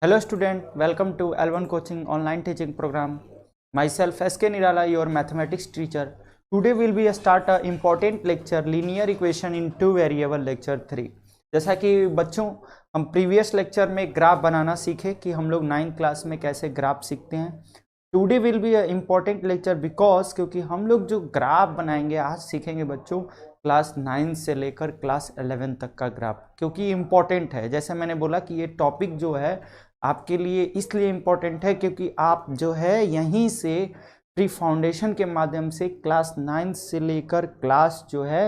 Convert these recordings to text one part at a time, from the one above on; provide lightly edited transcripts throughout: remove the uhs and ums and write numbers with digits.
Hello student, welcome to L1 Coaching online teaching program. Myself SK Nirala, your mathematics teacher. Today will be a start a important lecture linear equation in two variable lecture 3. जैसा कि बच्चों हम previous lecture में graph बनाना सीखे कि हम लोग 9th class में कैसे ग्राफ सीखते हैं. Today will be a important lecture because क्योंकि हम लोग जो ग्राफ बनाएंगे आज सीखेंगे बच्चों क्लास 9 से लेकर क्लास 11 तक का ग्राफ, क्योंकि इम्पॉर्टेंट है. जैसे मैंने बोला कि ये टॉपिक जो है आपके लिए इसलिए इम्पोर्टेंट है क्योंकि आप जो है यहीं से प्री फाउंडेशन के माध्यम से क्लास 9 से लेकर क्लास जो है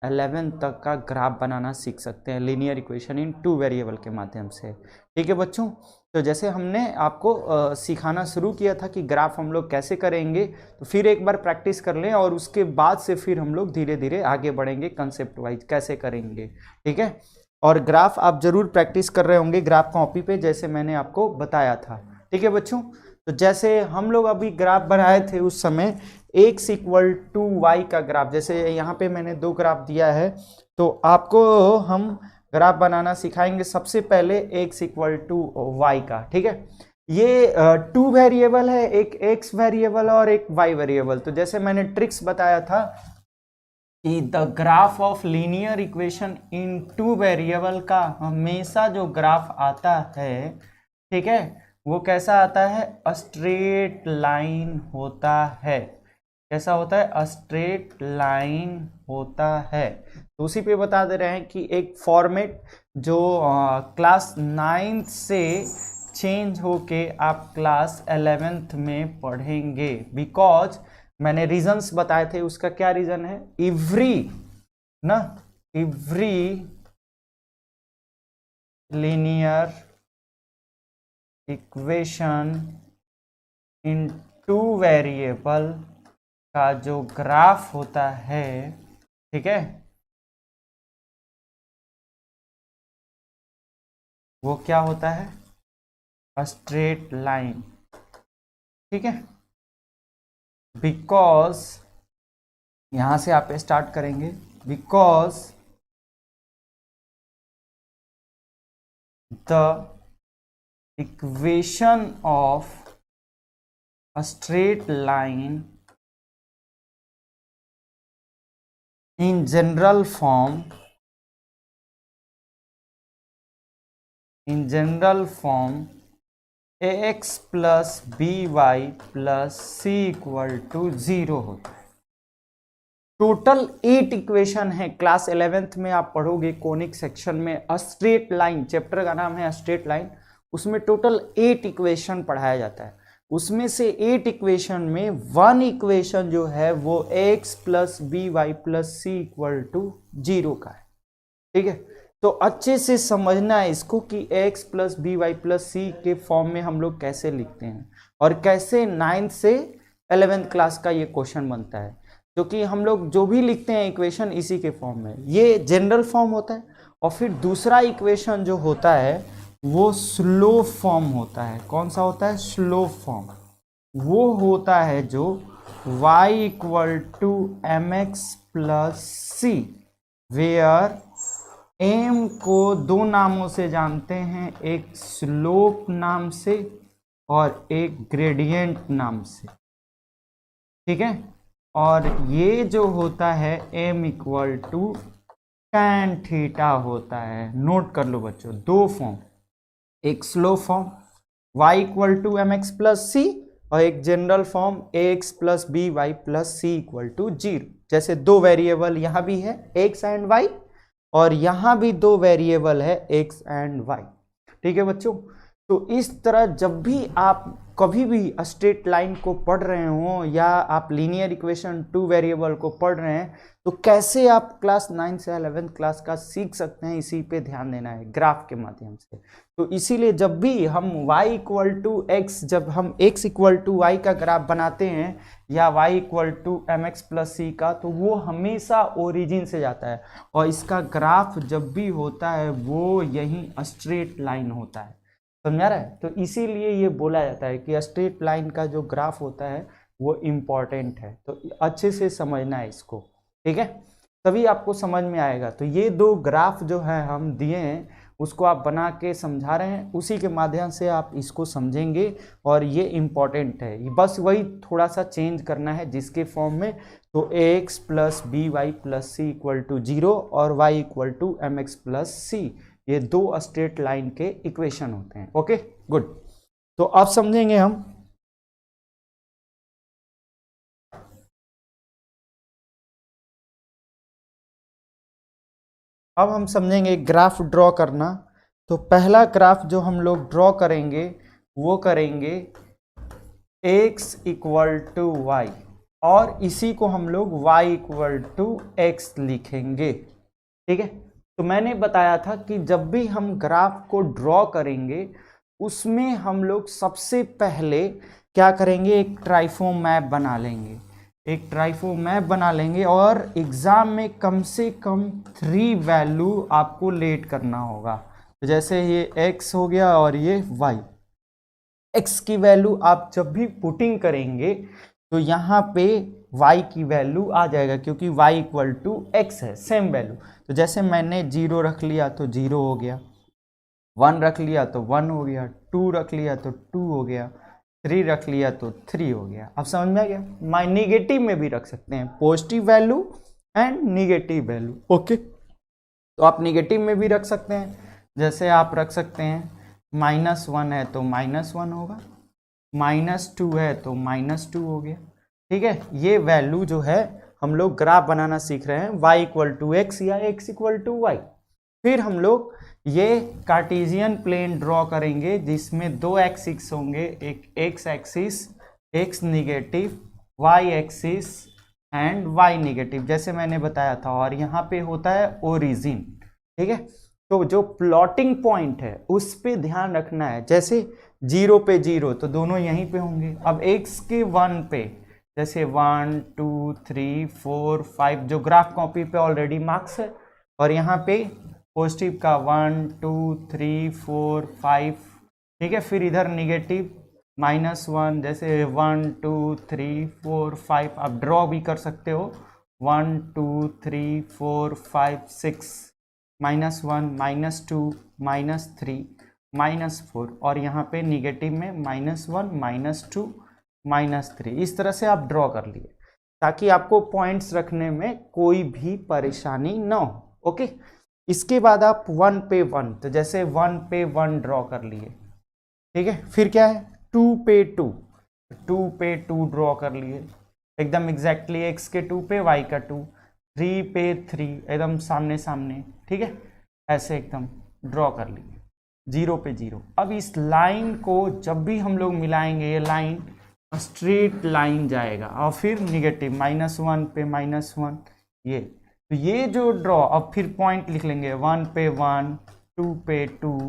11 तक का ग्राफ बनाना सीख सकते हैं लीनियर इक्वेशन इन टू वेरिएबल के माध्यम से. ठीक है बच्चों, तो जैसे हमने आपको सिखाना शुरू किया था कि ग्राफ हम लोग कैसे करेंगे, तो फिर एक बार प्रैक्टिस कर लें और उसके बाद से फिर हम लोग धीरे धीरे आगे बढ़ेंगे कंसेप्ट वाइज कैसे करेंगे. ठीक है, और ग्राफ आप जरूर प्रैक्टिस कर रहे होंगे ग्राफ कॉपी पे जैसे मैंने आपको बताया था. ठीक है बच्चों, तो जैसे हम लोग अभी ग्राफ बनाए थे उस समय x इक्वल टू वाई का ग्राफ, जैसे यहाँ पे मैंने दो ग्राफ दिया है तो आपको हम ग्राफ बनाना सिखाएंगे. सबसे पहले x इक्वल टू वाई का. ठीक है, ये टू वेरिएबल है, एक x वेरिएबल और एक y वेरिएबल. तो जैसे मैंने ट्रिक्स बताया था कि the graph of linear equation in two variable का हमेशा जो ग्राफ आता है, ठीक है, वो कैसा आता है, स्ट्रेट लाइन होता है. कैसा होता है, स्ट्रेट लाइन होता है. तो उसी पे बता दे रहे हैं कि एक फॉर्मेट जो क्लास 9 से चेंज होके आप क्लास 11th में पढ़ेंगे. बिकॉज मैंने रीजंस बताए थे, उसका क्या रीजन है, एवरी लीनियर इक्वेशन इन टू वेरिएबल का जो ग्राफ होता है, ठीक है, वो क्या होता है, स्ट्रेट लाइन. ठीक है, बिकॉज यहां से आप स्टार्ट करेंगे, because the equation of a straight line in general form ax plus by plus c equal to 0 होता है. टोटल 8 इक्वेशन है. क्लास 11th में आप पढ़ोगे कोनिक सेक्शन में स्ट्रेट लाइन, चैप्टर का नाम है स्ट्रेट लाइन, उसमें टोटल 8 इक्वेशन पढ़ाया जाता है. उसमें से 8 इक्वेशन में 1 इक्वेशन जो है वो x plus B Y plus C equal to 0 का है. ठीक है, तो अच्छे से समझना है इसको कि x plus B Y plus C के फॉर्म में हम लोग कैसे लिखते हैं और कैसे 9th से 11th क्लास का ये क्वेश्चन बनता है. क्योंकि हम लोग जो भी लिखते हैं इक्वेशन इसी के फॉर्म में, ये जनरल फॉर्म होता है. और फिर दूसरा इक्वेशन जो होता है वो स्लो फॉर्म होता है. कौन सा होता है, स्लो फॉर्म. वो होता है जो y equal to M X plus C, where m को दो नामों से जानते हैं, एक स्लोप नाम से और एक ग्रेडियंट नाम से. ठीक है, और ये जो होता है m equal to tan theta होता है. नोट कर लो बच्चों, दो फॉर्म, एक slow form y equal to M X plus C और एक general form ax plus B Y plus C equal to 0. जैसे दो वेरिएबल यहाँ भी है x एंड y और यहाँ भी दो वेरिएबल है x एंड y. ठीक है बच्चों, तो इस तरह जब भी आप कभी भी स्ट्रेट लाइन को पढ़ रहे हो या आप लीनियर इक्वेशन टू वेरिएबल को पढ़ रहे हैं तो कैसे आप क्लास 9 से 11th क्लास का सीख सकते हैं, इसी पे ध्यान देना है ग्राफ के माध्यम से. तो इसीलिए जब भी हम y इक्वल टू एक्स, जब हम x इक्वल टू वाई का ग्राफ बनाते हैं या y equal to M X plus C का, तो वो हमेशा ओरिजिन से जाता है और इसका ग्राफ जब भी होता है वो यही स्ट्रेट लाइन होता है. समझा रहा है, तो इसीलिए ये बोला जाता है कि स्ट्रेट लाइन का जो ग्राफ होता है वो इम्पॉर्टेंट है. तो अच्छे से समझना है इसको. ठीक है, तभी आपको समझ में आएगा. तो ये दो ग्राफ जो है हम दिए हैं उसको आप बना के समझा रहे हैं, उसी के माध्यम से आप इसको समझेंगे और ये इम्पॉर्टेंट है। बस वही थोड़ा सा चेंज करना है जिसके फॉर्म में, तो ax plus B Y plus C equal to 0 और y equal to M X plus C, ये दो स्ट्रेट लाइन के इक्वेशन होते हैं। ओके गुड, तो अब समझेंगे हम ग्राफ ड्रॉ करना। तो पहला ग्राफ जो हम लोग ड्रॉ करेंगे वो करेंगे x इक्वल टू वाई, और इसी को हम लोग y इक्वल टू एक्स लिखेंगे। ठीक है, तो मैंने बताया था कि जब भी हम ग्राफ को ड्रॉ करेंगे उसमें हम लोग सबसे पहले क्या करेंगे, एक ट्राइफॉर्म मैप बना लेंगे, और एग्जाम में कम से कम 3 वैल्यू आपको लेट करना होगा। तो जैसे ये x हो गया और ये y, x की वैल्यू आप जब भी पुटिंग करेंगे तो यहाँ पे y की वैल्यू आ जाएगा, क्योंकि y इक्वल टू एक्स है, सेम वैल्यू। तो जैसे मैंने 0 रख लिया तो 0 हो गया, 1 रख लिया तो 1 हो गया, 2 रख लिया तो 2 हो गया, 3 रख लिया तो 3 हो गया। अब समझ में आ गया। नेगेटिव में भी रख सकते हैं, positive value and negative value. Okay, तो आप नेगेटिव में भी रख सकते हैं, जैसे आप रख सकते हैं -1 है तो -1 होगा, -2 है तो -2 हो गया। ठीक है, ये वैल्यू जो है हम लोग ग्राफ बनाना सीख रहे हैं, y इक्वल टू एक्स या x इक्वल टू वाई। फिर हम लोग ये कार्टेशियन प्लेन ड्रॉ करेंगे जिसमें 2 एक्सिस होंगे, एक x axis, x negative, y axis and y negative, जैसे मैंने बताया था, और यहाँ पे होता है ओरिजिन। ठीक है, तो जो प्लॉटिंग पॉइंट है उस पे ध्यान रखना है, जैसे 0 पे 0 तो दोनों यहीं पे होंगे। अब x के 1 पे जैसे 1 2 3 4 5 जो ग्राफ कॉपी पे ऑलरेडी मार्क्स है, और यहाँ पे पॉजिटिव का 1 2 3 4 5। ठीक है, फिर इधर निगेटिव -1, जैसे 1 2 3 4 5 आप ड्रॉ भी कर सकते हो, 1 2 3 4 5 6, -1 -2 -3 -4, और यहाँ पे निगेटिव में -1 -2 -3। इस तरह से आप ड्रॉ कर लिए ताकि आपको पॉइंट्स रखने में कोई भी परेशानी ना हो। ओके, इसके बाद आप 1 पे 1, तो जैसे 1 पे 1 ड्रॉ कर लिए। ठीक है, फिर क्या है 2 पे 2, 2 पे 2 ड्रॉ कर लिए एकदम एग्जैक्टली, x के 2 पे y का 2, 3 पे 3 एकदम सामने सामने। ठीक है, ऐसे एकदम ड्रॉ कर लिए, 0 पे 0। अब इस लाइन को जब भी हम लोग मिलाएंगे ये लाइन स्ट्रेट लाइन जाएगा, और फिर निगेटिव -1 पे -1, ये तो ये जो ड्रॉ, अब फिर पॉइंट लिख लेंगे, 1 पे 1, 2 पे 2,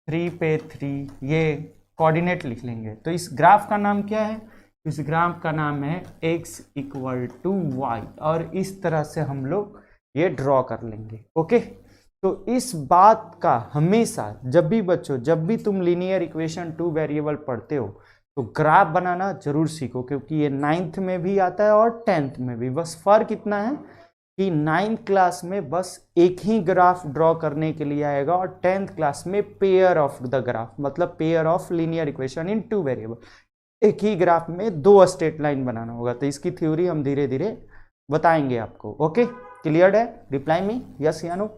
3 पे 3, ये कोऑर्डिनेट लिख लेंगे। तो इस ग्राफ का नाम क्या है, इस ग्राफ का नाम है x इक्वल टू वाई, और इस तरह से हम लोग ये ड्रॉ कर लेंगे। ओके, तो इस बात का हमेशा जब भी तुम लीनियर इक्वेशन 2 वेरिएबल पढ़ते हो तो ग्राफ बनाना जरूर सीखो, क्योंकि ये 9th में भी आता है और 10th में भी। बस फर्क इतना है कि 9th क्लास में बस एक ही ग्राफ ड्रॉ करने के लिए आएगा, और 10th क्लास में पेयर ऑफ द ग्राफ, मतलब pair of linear equation in 2 variable, एक ही ग्राफ में 2 स्ट्रेट लाइन बनाना होगा। तो इसकी थ्योरी हम धीरे धीरे बताएंगे आपको। ओके, क्लियर है? रिप्लाई मी यस या नो।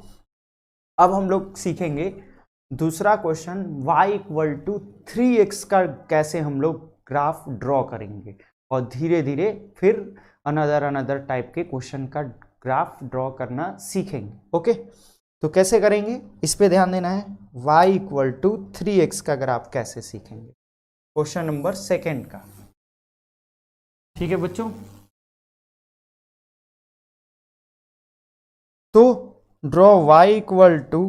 अब हम लोग सीखेंगे दूसरा question, y equal to 3x का कैसे हम लोग ग्राफ ड्रॉ करेंगे, और धीरे धीरे फिर अनदर टाइप के क्वेश्चन का ग्राफ ड्रॉ करना सीखेंगे। ओके, तो कैसे करेंगे इस पे ध्यान देना है। y इक्वल टू 3x का ग्राफ कैसे सीखेंगे, क्वेश्चन नंबर 2 का। ठीक है बच्चों, तो ड्रॉ y इक्वल टू,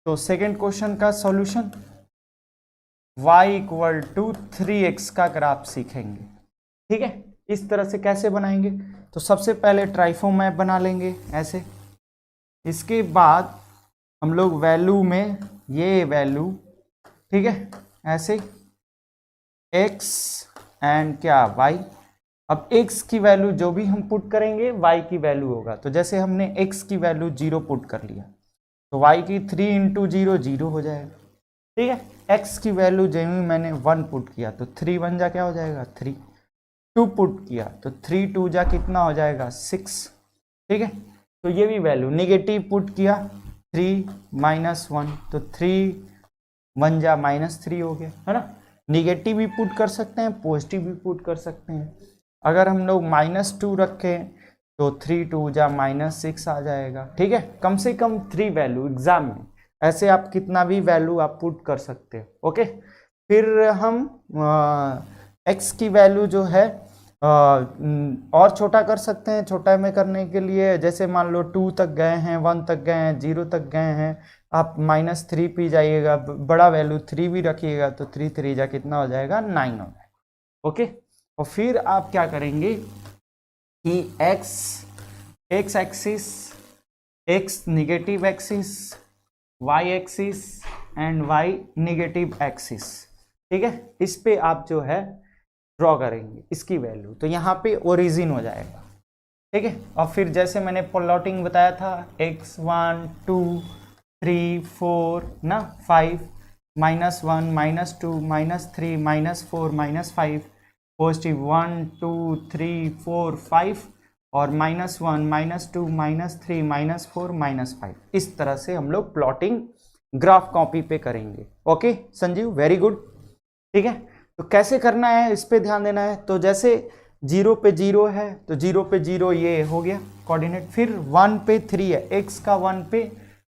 तो सेकेंड क्वेश्चन का solution y equal to 3x का ग्राफ सीखेंगे। ठीक है, इस तरह से कैसे बनाएंगे, तो सबसे पहले ट्राइफॉर्म मैप बना लेंगे ऐसे। इसके बाद हम लोग वैल्यू में ये वैल्यू, ठीक है, ऐसे x एंड क्या y, अब x की वैल्यू जो भी हम पुट करेंगे y की वैल्यू होगा। तो जैसे हमने x की वैल्यू 0 पुट कर लिया तो y की 3 इंटू 0 0 हो जाएगा, ठीक है। x की वैल्यू जो ही मैंने 1 पुट किया तो 3 1 जा क्या हो जाएगा 3, 2 पुट किया तो 3 2 जा कितना हो जाएगा 6, ठीक है। तो ये भी वैल्यू नेगेटिव पुट किया 3 -1 तो 3 1 जा -3 हो गया, है ना। निगेटिव भी पुट कर सकते हैं, पॉजिटिव भी पुट कर सकते हैं। अगर हम लोग -2 रखें तो 3 2 जा -6 आ जाएगा, ठीक है। कम से कम 3 वैल्यू एग्जाम में, ऐसे आप कितना भी वैल्यू आप पुट कर सकते हो, ओके। फिर हम x की वैल्यू जो है और छोटा कर सकते हैं। छोटा में करने के लिए जैसे मान लो 2 तक गए हैं, 1 तक गए हैं, 0 तक गए हैं, आप -3 पे जाइएगा, बड़ा वैल्यू 3 भी रखिएगा तो 3 3 जा कितना हो जाएगा 9 हो जाएगा, ओके। और फिर आप क्या करेंगे कि x axis, x negative axis, y axis and y negative axis, ठीक है। इस पे आप जो है ड्रॉ करेंगे इसकी वैल्यू, तो यहाँ पे ओरिजिन हो जाएगा, ठीक है। और फिर जैसे मैंने प्लॉटिंग बताया था x 1 2 3 4 ना 5 -1 -2 -3 -4 -5 पॉजिटिव 1 2 3 4 5 और -1 -2 -3 -4 -5, इस तरह से हम लोग प्लॉटिंग ग्राफ कॉपी पे करेंगे, ओके संजीव, वेरी गुड, ठीक है। तो कैसे करना है इस पे ध्यान देना है। तो जैसे 0 पे 0 है तो 0 पे 0 ये हो गया कोऑर्डिनेट, फिर 1 पे 3 है, x का 1 पे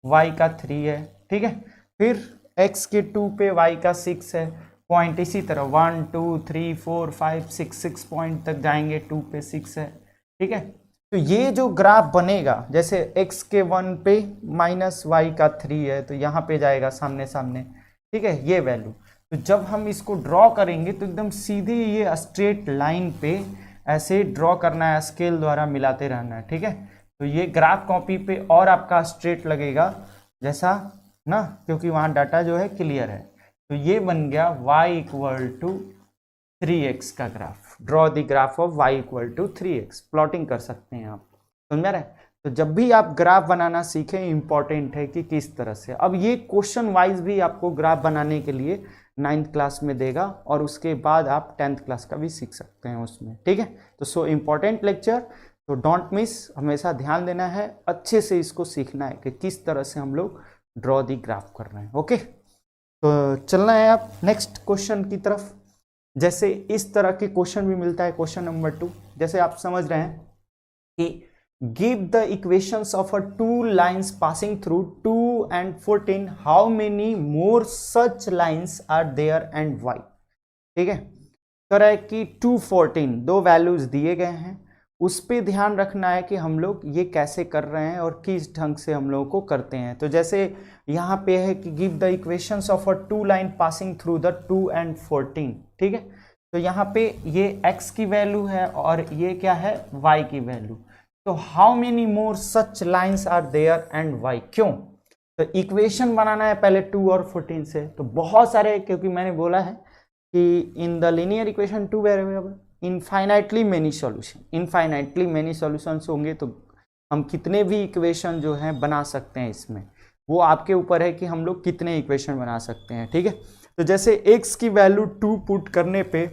y का 3 है, ठीक है। फिर x के 2 पे y का 6 है, पॉइंट इसी तरह 1 2 3 4 5 6 पॉइंट तक जाएंगे, 2 पे 6 है, ठीक है। तो ये जो ग्राफ बनेगा, जैसे x के 1 पे -y का 3 है तो यहाँ पे जाएगा सामने सामने, ठीक है, ये वैल्यू। तो जब हम इसको ड्रॉ करेंगे तो एकदम सीधे ये स्ट्रेट लाइन पे ऐसे ड्रॉ करना है, स्केल द्वारा मिलाते रहना है, ठीक है। तो ये ग्राफ कॉपी पे और आपका स्ट्रेट लगेगा जैसा ना, क्योंकि वहाँ डाटा जो है क्लियर है। तो ये बन गया y = 3x का graph, draw the graph of y = 3x, plotting कर सकते हैं आप, समझ रहे हैं। तो जब भी आप ग्राफ बनाना सीखें, इंपॉर्टेंट है कि किस तरह से। अब ये क्वेश्चन वाइज भी आपको ग्राफ बनाने के लिए 9th क्लास में देगा और उसके बाद आप 10th क्लास का भी सीख सकते हैं उसमें, ठीक है। तो सो इम्पॉर्टेंट लेक्चर, तो डोंट मिस, हमेशा ध्यान देना है, अच्छे से इसको सीखना है कि किस तरह से हम लोग ड्रॉ दी ग्राफ कर रहे हैं, ओके। तो चलना है आप नेक्स्ट क्वेश्चन की तरफ। जैसे इस तरह के क्वेश्चन भी मिलता है, क्वेश्चन नंबर 2, जैसे आप समझ रहे हैं कि give the equations of a 2 lines passing through 2 and 14, how many more such lines are there and why, ठीक है। कह रहा है कि 2 14 दो वैल्यूज दिए गए हैं, उस पे ध्यान रखना है कि हम लोग ये कैसे कर रहे हैं और किस ढंग से हम लोगों को करते हैं। तो जैसे यहाँ पे है कि give the equations of a 2 line passing through the 2 and 14, ठीक है। तो यहाँ पे ये x की वैल्यू है और ये क्या है y की वैल्यू। तो how many more such lines are there and Y, क्यों। तो इक्वेशन बनाना है पहले 2 और 14 से, तो बहुत सारे, क्योंकि मैंने बोला है कि in the linear equation 2 variable infinitely many solution, infinitely many solutions होंगे, तो हम कितने भी इक्वेशन जो हैं बना सकते हैं इसमें, वो आपके ऊपर है कि हम लोग कितने इक्वेशन बना सकते हैं, ठीक है। तो जैसे x की वैल्यू 2 पुट करने पे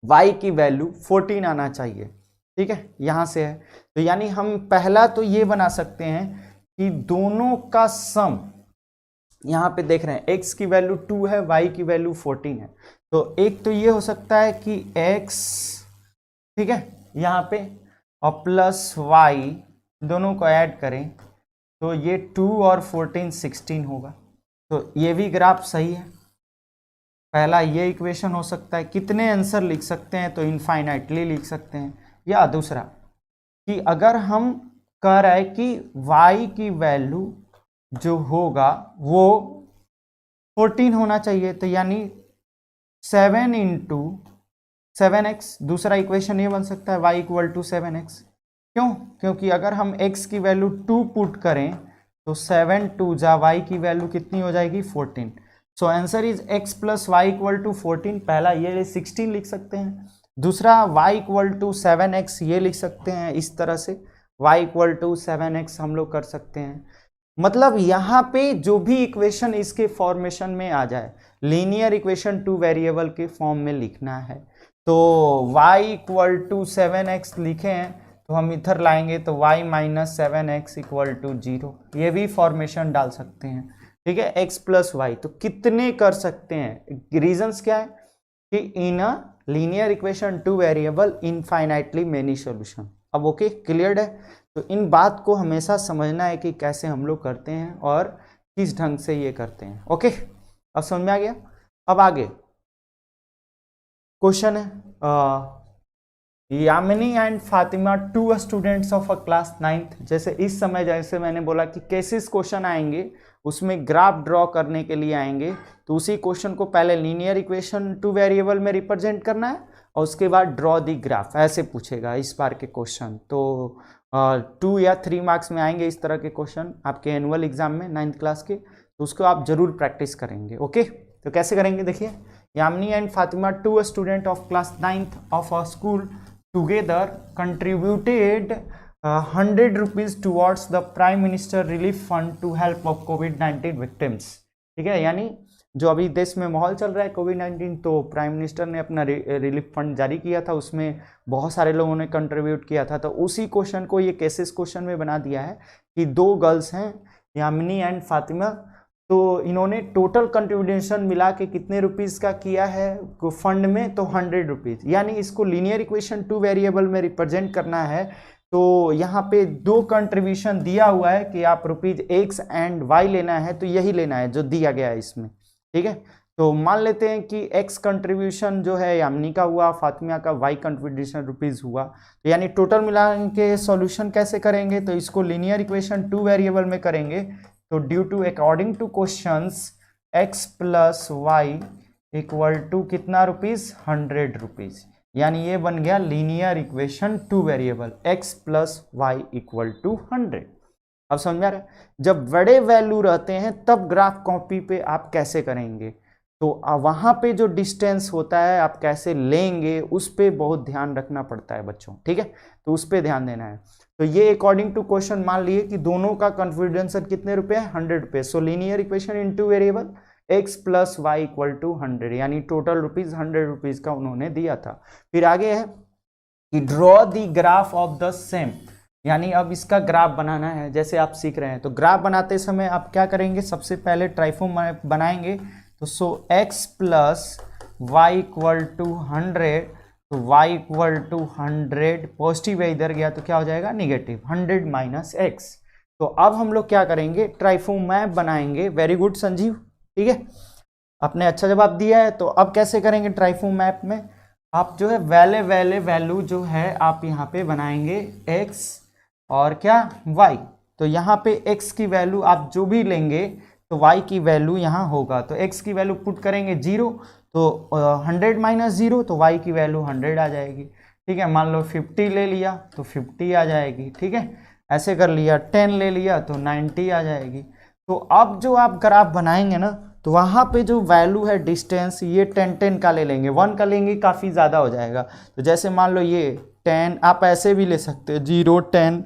y की वैल्यू 14 आना चाहिए, ठीक है, यहां से है। तो यानी हम पहला तो ये बना सकते हैं कि दोनों का सम, यहां पे देख रहे हैं x की वैल्यू 2 है, y की वैल्यू 14 है। तो एक तो ये हो सकता है कि x, ठीक है, यहां पे और प्लस y दोनों को ऐड करें तो ये 2 और 14 16 होगा। तो ये भी ग्राफ सही है। पहला ये इक्वेशन हो सकता है। कितने आंसर लिख सकते हैं, तो इनफाइनाइटली लिख सकते हैं। या दूसरा कि अगर हम कह रहे हैं कि y की वैल्यू जो होगा वो 14 होना चाहिए, तो यानी 7 × 7x, दूसरा इक्वेशन ये बन सकता है y = 7x। क्यों, क्योंकि अगर हम x की वैल्यू 2 पुट करें तो 7 2 जा y की वैल्यू कितनी हो जाएगी 14। सो आंसर इज x + y = 14। पहला ये 16 लिख सकते हैं, दूसरा y इक्वल टू 7x, ये लिख सकते हैं इस तरह से, y इक्वल टू 7x हम लोग कर सकते हैं। मतलब यहाँ पे जो भी इक्वेशन इसके फॉर्मेशन में आ जाए, लीनियर इक्वेशन टू वेरिएबल के फॉर्म में लिखना है। तो y इक्वल टू 7x लिखे हैं तो हम इधर लाएंगे तो y minus 7x equal to 0, ये भी फॉर्मेशन डाल सकते हैं, ठीक है, x प्लस वाई। तो कितने कर सकते हैं, रीजंस क्या है कि in a linear equation two variable infinitely many solution. अब ओके, क्लियर्ड है। तो इन बात को हमेशा समझना है कि कैसे हम लोग करते हैं और किस ढंग से ये करते हैं। ओके, अब समझ में आ गया। अब आगे क्वेश्चन है, Yamini and Fatima, 2 students of a class 9th। जैसे इस समय जैसे मैंने बोला कि केसेस क्वेश्चन आएंगे, उसमें ग्राफ ड्रॉ करने के लिए आएंगे, तो उसी क्वेश्चन को पहले लीनियर इक्वेशन टू वेरिएबल में रिप्रेजेंट करना है और उसके बाद ड्रॉ दी ग्राफ, ऐसे पूछेगा इस बार के क्वेश्चन। तो 2 या 3 मार्क्स में आएंगे इस तरह के क्वेश्चन आपके एनुअल एग्जाम में 9th क्लास के, तो उसको आप जरूर प्रैक्टिस करेंगे। ओके, तो कैसे करेंगे देखिए, Yamini and Fatima, 2 student of class 9th of a school together contributed 100 rupees towards the Prime Minister Relief Fund to help of COVID-19 victims। ठीक है, यानी जो अभी देश में माहौल चल रहा है कोविड-19, तो प्राइम मिनिस्टर ने अपना रिलीफ फंड जारी किया था, उसमें बहुत सारे लोगों ने कंट्रीब्यूट किया था। तो उसी क्वेश्चन को ये केसेस क्वेश्चन में बना दिया है कि 2 गर्ल्स हैं यामिनी एंड फातिमा, तो इन्होंने टोटल कंट्रीब्यूशन मिला के कितने रुपीस का किया है फंड में, तो 100 रुपीज। यानी इसको लीनियर इक्वेशन टू वेरिएबल में रिप्रेजेंट करना है, तो यहाँ पे 2 कंट्रीब्यूशन दिया हुआ है कि आप रुपीज x एंड y लेना है, तो यही लेना है जो दिया गया है इसमें। ठीक है, तो मान लेते हैं कि x कंट्रीब्यूशन जो है यामिनी का हुआ, फातिमा का y कंट्रीब्यूशन रुपीज हुआ, तो यानी टोटल मिला के सॉल्यूशन कैसे करेंगे, तो इसको लीनियर इक्वेशन टू वेरिएबल में करेंगे। तो due to according to questions x plus Y equal to कितना रुपीज, 100 रुपीज। यानी ये बन गया linear equation two variable x plus Y equal to 100। अब समझ में आ रहा है, जब बड़े वैल्यू रहते हैं तब ग्राफ कॉपी पे आप कैसे करेंगे, तो वहां पे जो डिस्टेंस होता है आप कैसे लेंगे उस पे बहुत ध्यान रखना पड़ता है बच्चों। ठीक है, तो उस पे ध्यान देना है। तो ये अकॉर्डिंग टू क्वेश्चन मान लिए कि दोनों का कॉन्फिडेंस कितने रुपए है, 100 रुपए। So linear equation in two variable x plus Y equal to 100, यानी टोटल रुपीज 100 रुपीज का उन्होंने दिया था। फिर आगे है कि draw the graph of the same, यानी अब इसका ग्राफ बनाना है। जैसे आप सीख रहे हैं तो ग्राफ बनाते समय आप क्या करेंगे, सबसे पहले ट्राइफॉर्म बनाएंगे। तो so x plus Y equal to 100, तो y इक्वल टू 100, पॉजिटिव है इधर गया तो क्या हो जाएगा नेगेटिव, 100 माइनस x। तो अब हम लोग क्या करेंगे, ट्राइफॉर्म मैप बनाएंगे। वेरी गुड संजीव, ठीक है, आपने अच्छा जवाब दिया है। तो अब कैसे करेंगे ट्राइफॉर्म मैप में, आप जो है वैल्यू जो है आप यहाँ पे बनाएंगे x और क्या y। तो यहाँ पे x की वैल्यू आप जो भी लेंगे तो y की वैल्यू यहाँ होगा। तो x की वैल्यू पुट करेंगे 0, तो 100 माइनस 0, तो y की वैल्यू 100 आ जाएगी। ठीक है, मान लो 50 ले लिया तो 50 आ जाएगी। ठीक है, ऐसे कर लिया, 10 ले लिया तो 90 आ जाएगी। तो अब जो आप ग्राफ बनाएंगे ना, तो वहाँ पे जो वैल्यू है डिस्टेंस, ये 10 का ले लेंगे, 1 का लेंगे काफ़ी ज़्यादा हो जाएगा। तो जैसे मान लो ये 10, आप ऐसे भी ले सकते हो 0 10,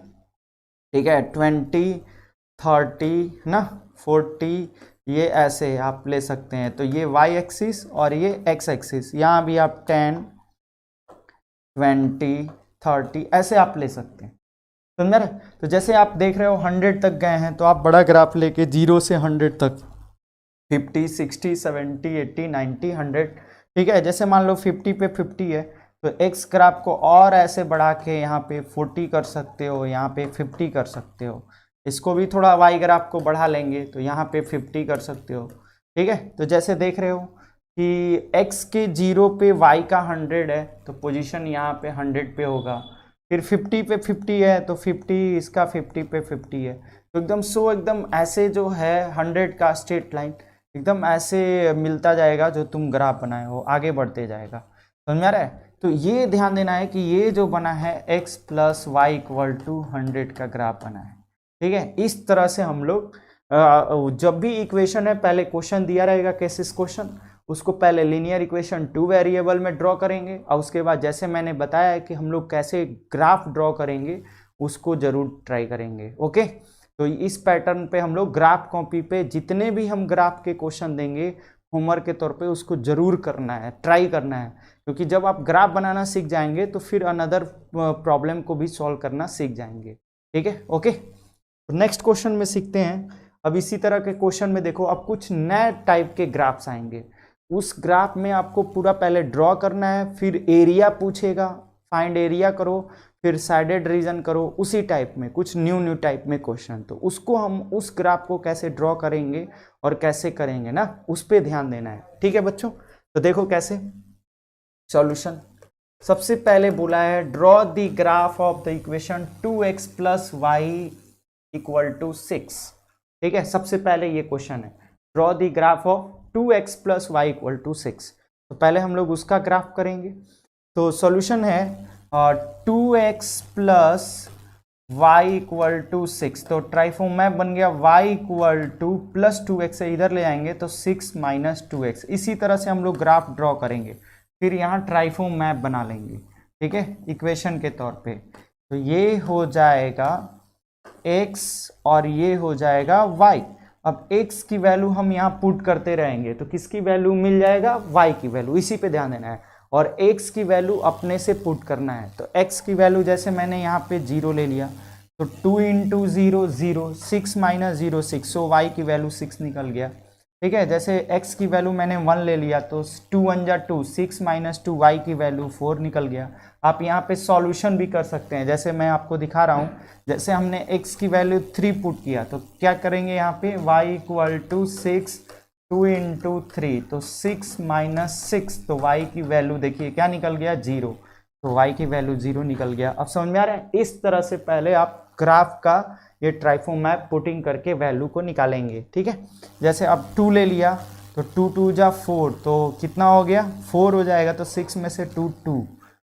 ठीक है, 20 30 ना 40, ये ऐसे आप ले सकते हैं। तो ये y एक्सिस और ये x एक्सिस, यहाँ भी आप 10 20 30 ऐसे आप ले सकते हैं। समझ रहे? तो जैसे आप देख रहे हो 100 तक गए हैं, तो आप बड़ा ग्राफ लेके 0 से 100 तक 50 60 70 80 90 100, ठीक है। जैसे मान लो 50 पे 50 है, तो x ग्राफ को और ऐसे बढ़ा के यहाँ पे 40 कर सकते हो, यहाँ पे 50 कर सकते हो। इसको भी थोड़ा y ग्राफ को बढ़ा लेंगे तो यहाँ पे 50 कर सकते हो। ठीक है, तो जैसे देख रहे हो कि x के 0 पे y का 100 है, तो पोजीशन यहाँ पे 100 पे होगा। फिर 50 पे 50 है, तो 50 इसका 50 पे 50 है। तो एकदम ऐसे जो है 100 का स्ट्रेट लाइन एकदम ऐसे मिलता जाएगा, जो तुम ग्राफ बनाए हो आगे बढ़ते जाएगा। समझ में आ रहा है? तो ये ध्यान देना है कि ये जो बना है x plus Y equal to 100 का ग्राफ बना है। ठीक है, इस तरह से हम लोग जब भी इक्वेशन है, पहले क्वेश्चन दिया रहेगा केसेस क्वेश्चन, उसको पहले लीनियर इक्वेशन 2 वेरिएबल में ड्रॉ करेंगे और उसके बाद जैसे मैंने बताया है कि हम लोग कैसे ग्राफ ड्रॉ करेंगे उसको जरूर ट्राई करेंगे। ओके, तो इस पैटर्न पे हम लोग ग्राफ कॉपी पे जितने भी हम ग्राफ के क्वेश्चन देंगे होमवर्क के तौर पे उसको जरूर करना है, ट्राई करना है, क्योंकि जब आप ग्राफ बनाना सीख जाएंगे तो फिर अनदर प्रॉब्लम को भी सॉल्व करना सीख जाएंगे। ठीक है, ओके। तो नेक्स्ट क्वेश्चन में सीखते हैं। अब इसी तरह के क्वेश्चन में देखो, अब कुछ नए टाइप के ग्राफ्स आएंगे। उस ग्राफ में आपको पूरा पहले ड्रॉ करना है, फिर एरिया पूछेगा, फाइंड एरिया करो, फिर साइडेड रीजन करो, उसी टाइप में कुछ न्यू टाइप में क्वेश्चन। तो उसको हम उस ग्राफ को कैसे ड्रॉ करेंगे और कैसे करेंगे ना, उस पर ध्यान देना है। ठीक है बच्चों, तो देखो कैसे सॉल्यूशन। सबसे पहले बोला है draw the graph of the equation 2x plus Y equal to 6। ठीक है, सबसे पहले ये क्वेश्चन है, draw the graph of 2x plus Y equal to 6। तो पहले हम लोग उसका ग्राफ करेंगे। तो सॉल्यूशन है 2x plus Y equal to 6। तो ट्राइफॉर्म मैप बन गया y equal two plus 2x से इधर ले आएंगे तो 6 माइनस 2x। इसी तरह से हम लोग ग्राफ ड्रॉ करेंगे, फिर यहाँ ट्राइफॉर्म मैप बना लेंगे। ठीक है, इक्वेशन के तौर पे। तो ये हो जाएगा x और ये हो जाएगा y। अब x की वैल्यू हम यहाँ पुट करते रहेंगे तो किसकी वैल्यू मिल जाएगा, y की वैल्यू, इसी पे ध्यान देना है। और x की वैल्यू अपने से पुट करना है। तो x की वैल्यू जैसे मैंने यहाँ पे 0 ले लिया तो 2 इंटू 0 0, 6 माइनस 0 6, सो y की वैल्यू 6 निकल गया। ठीक है, जैसे x की वैल्यू मैंने 1 ले लिया तो 2 1 जा 2, 6 माइनस 2, y की वैल्यू 4 निकल गया। आप यहाँ पे सॉल्यूशन भी कर सकते हैं, जैसे मैं आपको दिखा रहा हूँ। जैसे हमने x की वैल्यू 3 पुट किया तो क्या करेंगे यहाँ पे, y इक्वल टू 6 2 इंटू 3, तो 6 माइनस 6, तो y की वैल्यू देखिए क्या निकल गया, 0। तो y की वैल्यू 0 निकल गया। अब समझ में आ रहा है, इस तरह से पहले आप ग्राफ का ये ट्राइफॉर्म मैप पुटिंग करके वैल्यू को निकालेंगे। ठीक है, जैसे अब 2 ले लिया तो 2 2 जा 4, तो कितना हो गया, 4 हो जाएगा। तो 6 में से 2 2,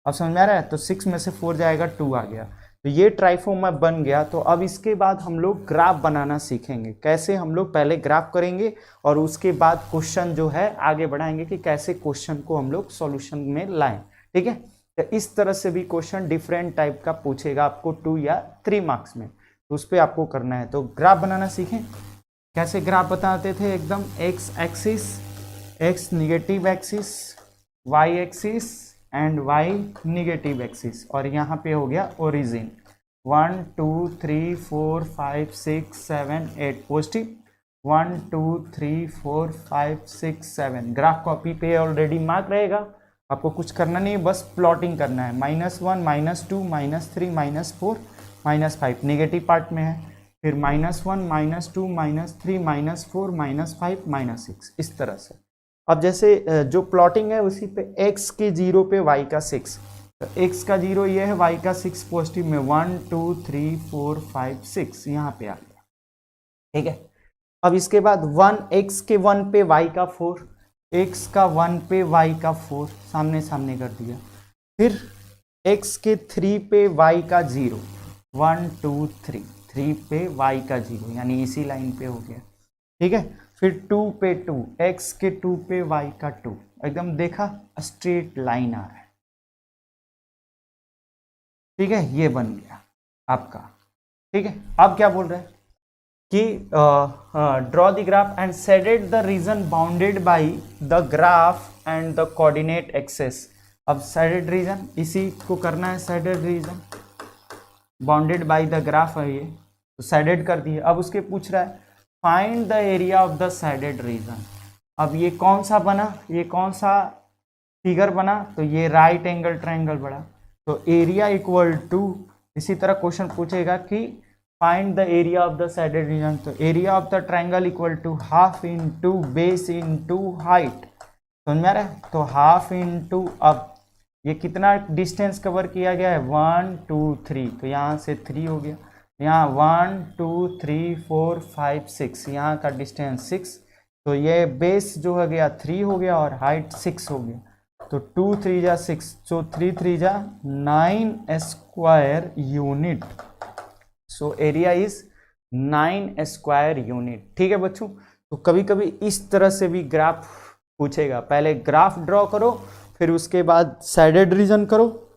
अब समझ में आ रहा है, तो 6 में से 4 जाएगा 2 आ गया। तो ये ट्राइफॉर्म मैप बन गया। तो अब इसके बाद हम लोग ग्राफ बनाना सीखेंगे। कैसे, हम लोग पहले ग्राफ करेंगे और उसके बाद क्वेश्चन जो है आगे बढ़ाएंगे कि कैसे क्वेश्चन को हम लोग सॉल्यूशन में लाएं। ठीक है, तो इस तरह से भी क्वेश्चन डिफरेंट टाइप का पूछेगा आपको 2 या 3 मार्क्स में, तो उस पर आपको करना है। तो ग्राफ बनाना सीखें। कैसे ग्राफ बताते थे, एकदम x axis, x negative axis, y axis and y negative axis, और यहाँ पे हो गया ओरिजिन 1 2 3 4 5 6 7 8 पॉजिटिव, 1 2 3 4 5 6 7। ग्राफ कॉपी पे ऑलरेडी मार्क रहेगा, आपको कुछ करना नहीं, बस प्लॉटिंग करना है। -1 -2 -3 -4 -5 नेगेटिव पार्ट में है, फिर -1 -2 -3 -4 -5 -6, इस तरह से। अब जैसे जो प्लॉटिंग है उसी पे x के 0 पे y का 6, तो x का 0 ये है, y का 6 पॉजिटिव में 1 2 3 4 5 6 यहाँ पे आ गया। ठीक है, अब इसके बाद 1 x के 1 पे y का 4, x का 1 पे y का 4 सामने सामने कर दिया। फिर x के 3 पे y का 0, 1 2 3, 3 पे y का 0, यानी इसी लाइन पे हो गया। ठीक है, फिर 2 पे 2, x के 2 पे y का 2, एकदम देखा स्ट्रेट लाइन आ रहा है। ठीक है, ये बन गया आपका। ठीक है, अब क्या बोल रहे हैं कि draw the graph and shaded the reason bounded by the graph and the coordinate axes. अब शेडेड रीजन इसी को करना है, shaded region bounded by the graph है ये, तो शेडेड कर दिए। अब उसके पूछ रहा है find the area of the shaded reason. अब ये कौन सा बना, ये कौन सा फिगर बना, तो ये राइट एंगल ट्रायंगल बना। तो एरिया इक्वल टू, इसी तरह क्वेश्चन पूछेगा कि find the area of the shaded region, तो area of the triangle equal to half into base into height. समझ में आ रहा है, तो हाफ इंटू, अब ये कितना डिस्टेंस कवर किया गया है, 1 2 3, तो यहाँ से 3 हो गया, यहाँ 1 2 3 4 5 6, यहाँ का डिस्टेंस 6, तो ये बेस जो हो गया 3 हो गया और हाइट 6 हो गया। तो 2 3 जा 6, सो 3 3 जा 9 square unit, so area is 9 square unit. ठीक है बच्चों, तो कभी कभी इस तरह से भी ग्राफ पूछेगा। पहले ग्राफ ड्रॉ करो, फिर उसके बाद साइडेड रीजन करो,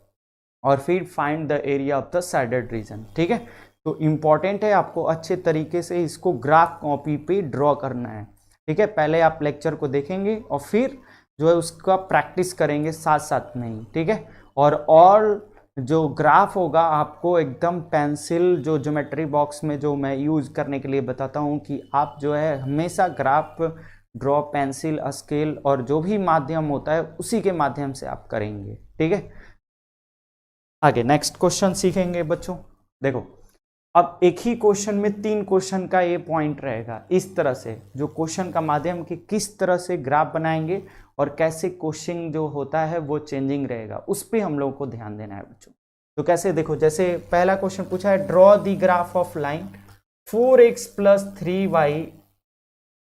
और फिर find the area of the shaded region. ठीक है, तो इम्पॉर्टेंट है आपको अच्छे तरीके से इसको ग्राफ कॉपी पे ड्रॉ करना है। ठीक है, पहले आप लेक्चर को देखेंगे और फिर जो है उसका प्रैक्टिस करेंगे साथ साथ में ही। ठीक है, और जो ग्राफ होगा आपको एकदम पेंसिल, जो ज्योमेट्री बॉक्स में जो मैं यूज करने के लिए बताता हूँ कि आप जो है हमेशा ग्राफ ड्रॉ पेंसिल, स्केल और जो भी माध्यम होता है उसी के माध्यम से आप करेंगे। ठीक है, आगे नेक्स्ट क्वेश्चन सीखेंगे बच्चों। देखो, अब एक ही क्वेश्चन में 3 क्वेश्चन का ये पॉइंट रहेगा। इस तरह से जो क्वेश्चन का माध्यम कि किस तरह से ग्राफ बनाएंगे और कैसे क्वेश्चन जो होता है वो चेंजिंग रहेगा, उस पर हम लोगों को ध्यान देना है बच्चों। तो कैसे, देखो, जैसे पहला क्वेश्चन पूछा है draw the graph of line 4x + 3y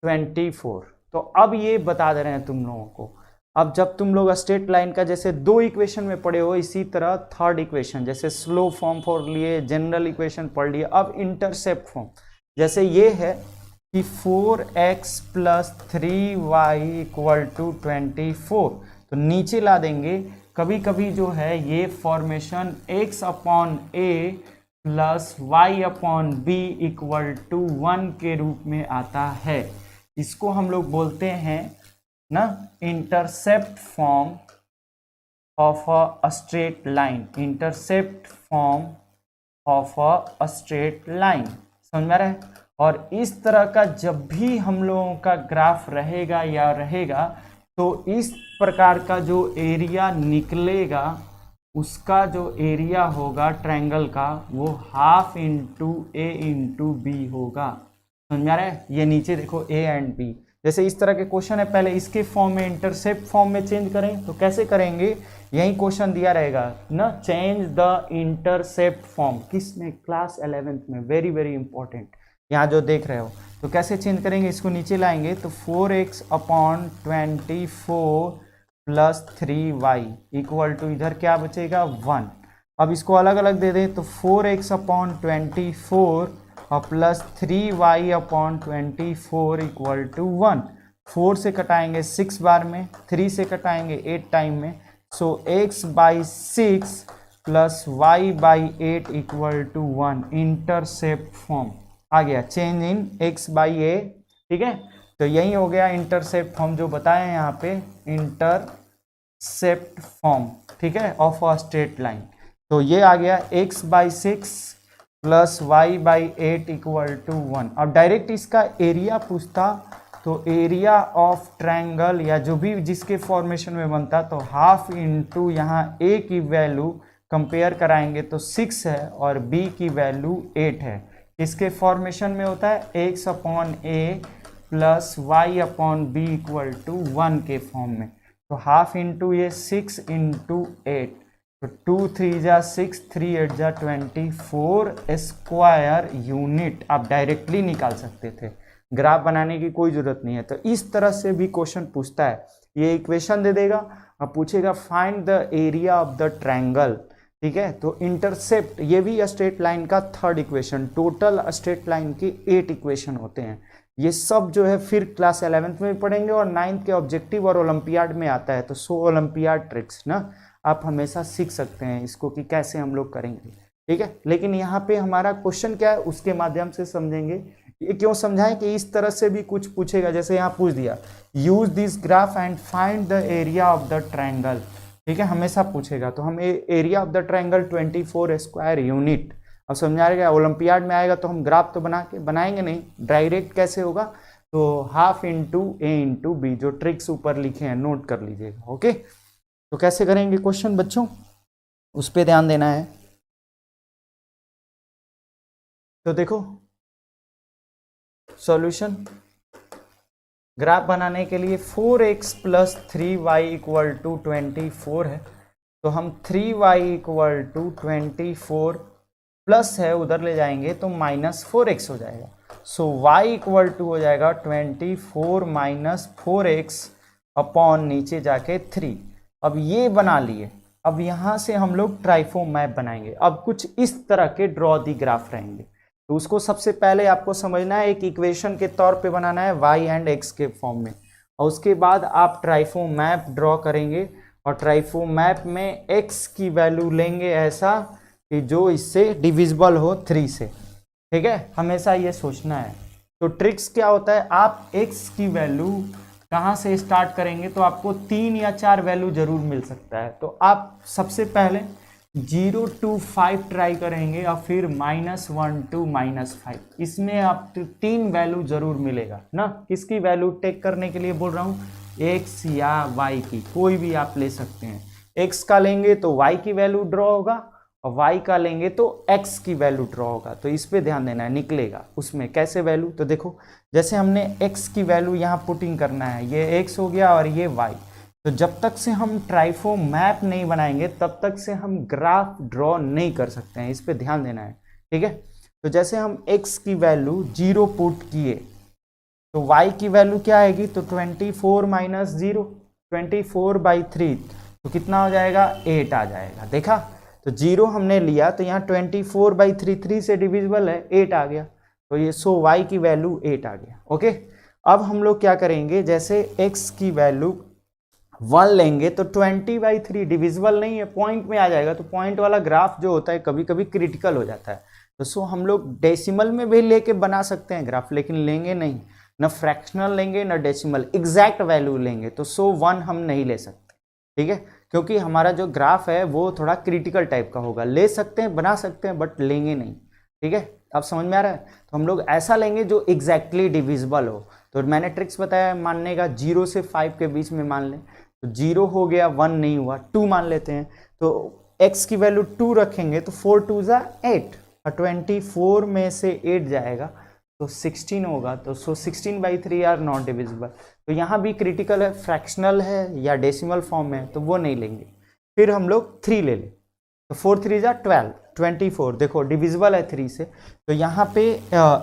24। तो अब ये बता दे रहे हैं तुम लोगों को, अब जब तुम लोग स्ट्रेट लाइन का जैसे 2 इक्वेशन में पढ़े हो, इसी तरह थर्ड इक्वेशन जैसे स्लो फॉर्म पढ़ लिए, जनरल इक्वेशन पढ़ लिए, अब इंटरसेप्ट फॉर्म जैसे ये है कि 4x + 3y = 24, तो नीचे ला देंगे। कभी कभी जो है ये फॉर्मेशन x/a + y/b = 1 के रूप में आता है। इसको हम लोग बोलते हैं ना intercept form of a straight line, intercept form of a straight line, समझ में आ रहा है। और इस तरह का जब भी हम लोगों का ग्राफ रहेगा तो इस प्रकार का जो एरिया निकलेगा, उसका जो एरिया होगा ट्रायंगल का, वो ½ × a × b होगा। समझ में आ रहा है। ये नीचे देखो a एंड b, जैसे इस तरह के क्वेश्चन है, पहले इसके फॉर्म में इंटरसेप्ट फॉर्म में चेंज करें तो कैसे करेंगे, यही क्वेश्चन दिया रहेगा ना, चेंज द इंटरसेप्ट फॉर्म। किसमें, क्लास 11th में, वेरी वेरी इंपॉर्टेंट, यहाँ जो देख रहे हो। तो कैसे चेंज करेंगे, इसको नीचे लाएंगे तो 4x/24 + 3y = इधर क्या बचेगा 1। अब इसको अलग अलग दे दें तो 4x/24 + 3y/24 = 1। 4 से कटाएंगे 6 बार में, 3 से कटाएंगे 8 टाइम में, सो x/6 + y/8 = 1, इंटरसेप्ट फॉर्म आ गया, चेंज इन x/a। ठीक है, तो यही हो गया इंटरसेप्ट फॉर्म जो बताए यहाँ पे, इंटरसेप्ट फॉर्म, ठीक है, ऑफ अ स्ट्रेट लाइन। तो ये आ गया x/6 + y/8 = 1। अब डायरेक्ट इसका एरिया पूछता तो एरिया ऑफ ट्रायंगल या जो भी जिसके फॉर्मेशन में बनता तो ½ × यहाँ a की वैल्यू कंपेयर कराएंगे तो 6 है और b की वैल्यू 8 है। इसके फॉर्मेशन में होता है x/a + y/b = 1 के फॉर्म में। तो ½ × ये 6 × 8, तो 2 3 जा 6, 3 8 जा 24 स्क्वायर यूनिट आप डायरेक्टली निकाल सकते थे, ग्राफ बनाने की कोई जरूरत नहीं है। तो इस तरह से भी क्वेश्चन पूछता है, ये इक्वेशन दे देगा, अब पूछेगा find the area of the triangle. ठीक है, तो इंटरसेप्ट ये भी स्ट्रेट लाइन का third equation, total straight line के 8 इक्वेशन होते हैं। ये सब जो है फिर क्लास 11th में पढ़ेंगे और 9th के ऑब्जेक्टिव और ओलंपियाड में आता है। तो 100 ओलंपियाड ट्रिक्स ना आप हमेशा सीख सकते हैं इसको कि कैसे हम लोग करेंगे। ठीक है, लेकिन यहाँ पे हमारा क्वेश्चन क्या है उसके माध्यम से समझेंगे। ये क्यों समझाएं कि इस तरह से भी कुछ पूछेगा, जैसे यहाँ पूछ दिया use this graph and find the area of the triangle. ठीक है, हमेशा पूछेगा। तो हम area of the triangle 24 square unit, अब समझा रहेगा। ओलंपियाड में आएगा तो हम ग्राफ तो बनाएंगे नहीं, डायरेक्ट कैसे होगा, तो ½ × a × b, जो ट्रिक्स ऊपर लिखे हैं नोट कर लीजिएगा। ओके, तो कैसे करेंगे क्वेश्चन बच्चों, उस पर ध्यान देना है। तो देखो सॉल्यूशन, ग्राफ बनाने के लिए 4x + 3y = 24 है, तो हम 3y = 24 प्लस है उधर ले जाएंगे तो -4x हो जाएगा। सो y = हो जाएगा 24 - 4x अपॉन नीचे जाके 3। अब ये बना लिए, अब यहाँ से हम लोग ट्राइफॉर्म मैप बनाएंगे। अब कुछ इस तरह के ड्रॉ दी ग्राफ रहेंगे, तो उसको सबसे पहले आपको समझना है, एक इक्वेशन के तौर पे बनाना है y एंड x के फॉर्म में, और उसके बाद आप ट्राइफो मैप ड्रॉ करेंगे और ट्राइफो मैप में x की वैल्यू लेंगे ऐसा कि जो इससे डिविजिबल हो 3 से। ठीक है, हमेशा ये सोचना है। तो ट्रिक्स क्या होता है, आप x की वैल्यू कहाँ से स्टार्ट करेंगे तो आपको 3 या 4 वैल्यू जरूर मिल सकता है। तो आप सबसे पहले 0 to 5 ट्राई करेंगे और फिर -1 to -5, इसमें आप 3 वैल्यू जरूर मिलेगा ना। किसकी वैल्यू टेक करने के लिए बोल रहा हूँ, x या y की, कोई भी आप ले सकते हैं। x का लेंगे तो y की वैल्यू ड्रॉ होगा और y का लेंगे तो x की वैल्यू ड्रॉ होगा। तो इस पे ध्यान देना है, निकलेगा उसमें कैसे वैल्यू। तो देखो जैसे हमने x की वैल्यू यहाँ पुटिंग करना है, ये x हो गया और ये y। तो जब तक से हम ट्राइफो मैप नहीं बनाएंगे तब तक से हम ग्राफ ड्रॉ नहीं कर सकते हैं, इस पे ध्यान देना है। ठीक है, तो जैसे हम x की वैल्यू 0 पुट किए तो y की वैल्यू क्या आएगी, तो 24 - 0, 24/3, तो कितना हो जाएगा, 8 आ जाएगा। देखा, तो 0 हमने लिया तो यहाँ 24/3, 3 से डिविजिबल है, 8 आ गया। तो ये सो y की वैल्यू 8 आ गया। ओके, अब हम लोग क्या करेंगे, जैसे x की वैल्यू 1 लेंगे तो 20/3 डिविजिबल नहीं है, पॉइंट में आ जाएगा। तो पॉइंट वाला ग्राफ जो होता है कभी कभी क्रिटिकल हो जाता है। तो सो हम लोग डेसिमल में भी लेके बना सकते हैं ग्राफ, लेकिन लेंगे नहीं, ना फ्रैक्शनल लेंगे ना डेसिमल, एग्जैक्ट वैल्यू लेंगे। तो सो 1 हम नहीं ले सकते। ठीक है, क्योंकि हमारा जो ग्राफ है वो थोड़ा क्रिटिकल टाइप का होगा। ले सकते हैं, बना सकते हैं, बट लेंगे नहीं। ठीक है, अब समझ में आ रहा है। तो हम लोग ऐसा लेंगे जो एग्जैक्टली डिविजिबल हो। तो मैंने ट्रिक्स बताया मानने का, 0 से 5 के बीच में मान लें। तो 0 हो गया, 1 नहीं हुआ, 2 मान लेते हैं। तो x की वैल्यू 2 रखेंगे तो 4 2 = 8 और 24 में से 8 जाएगा तो 16 होगा। तो 16/3 आर नॉट डिविजिबल। तो यहाँ भी क्रिटिकल है, फ्रैक्शनल है या डेसिमल फॉर्म में, तो वो नहीं लेंगे। फिर हम लोग 3 ले लें तो 4 3 = 12, 24 देखो डिविजिबल है 3 से। तो यहाँ पे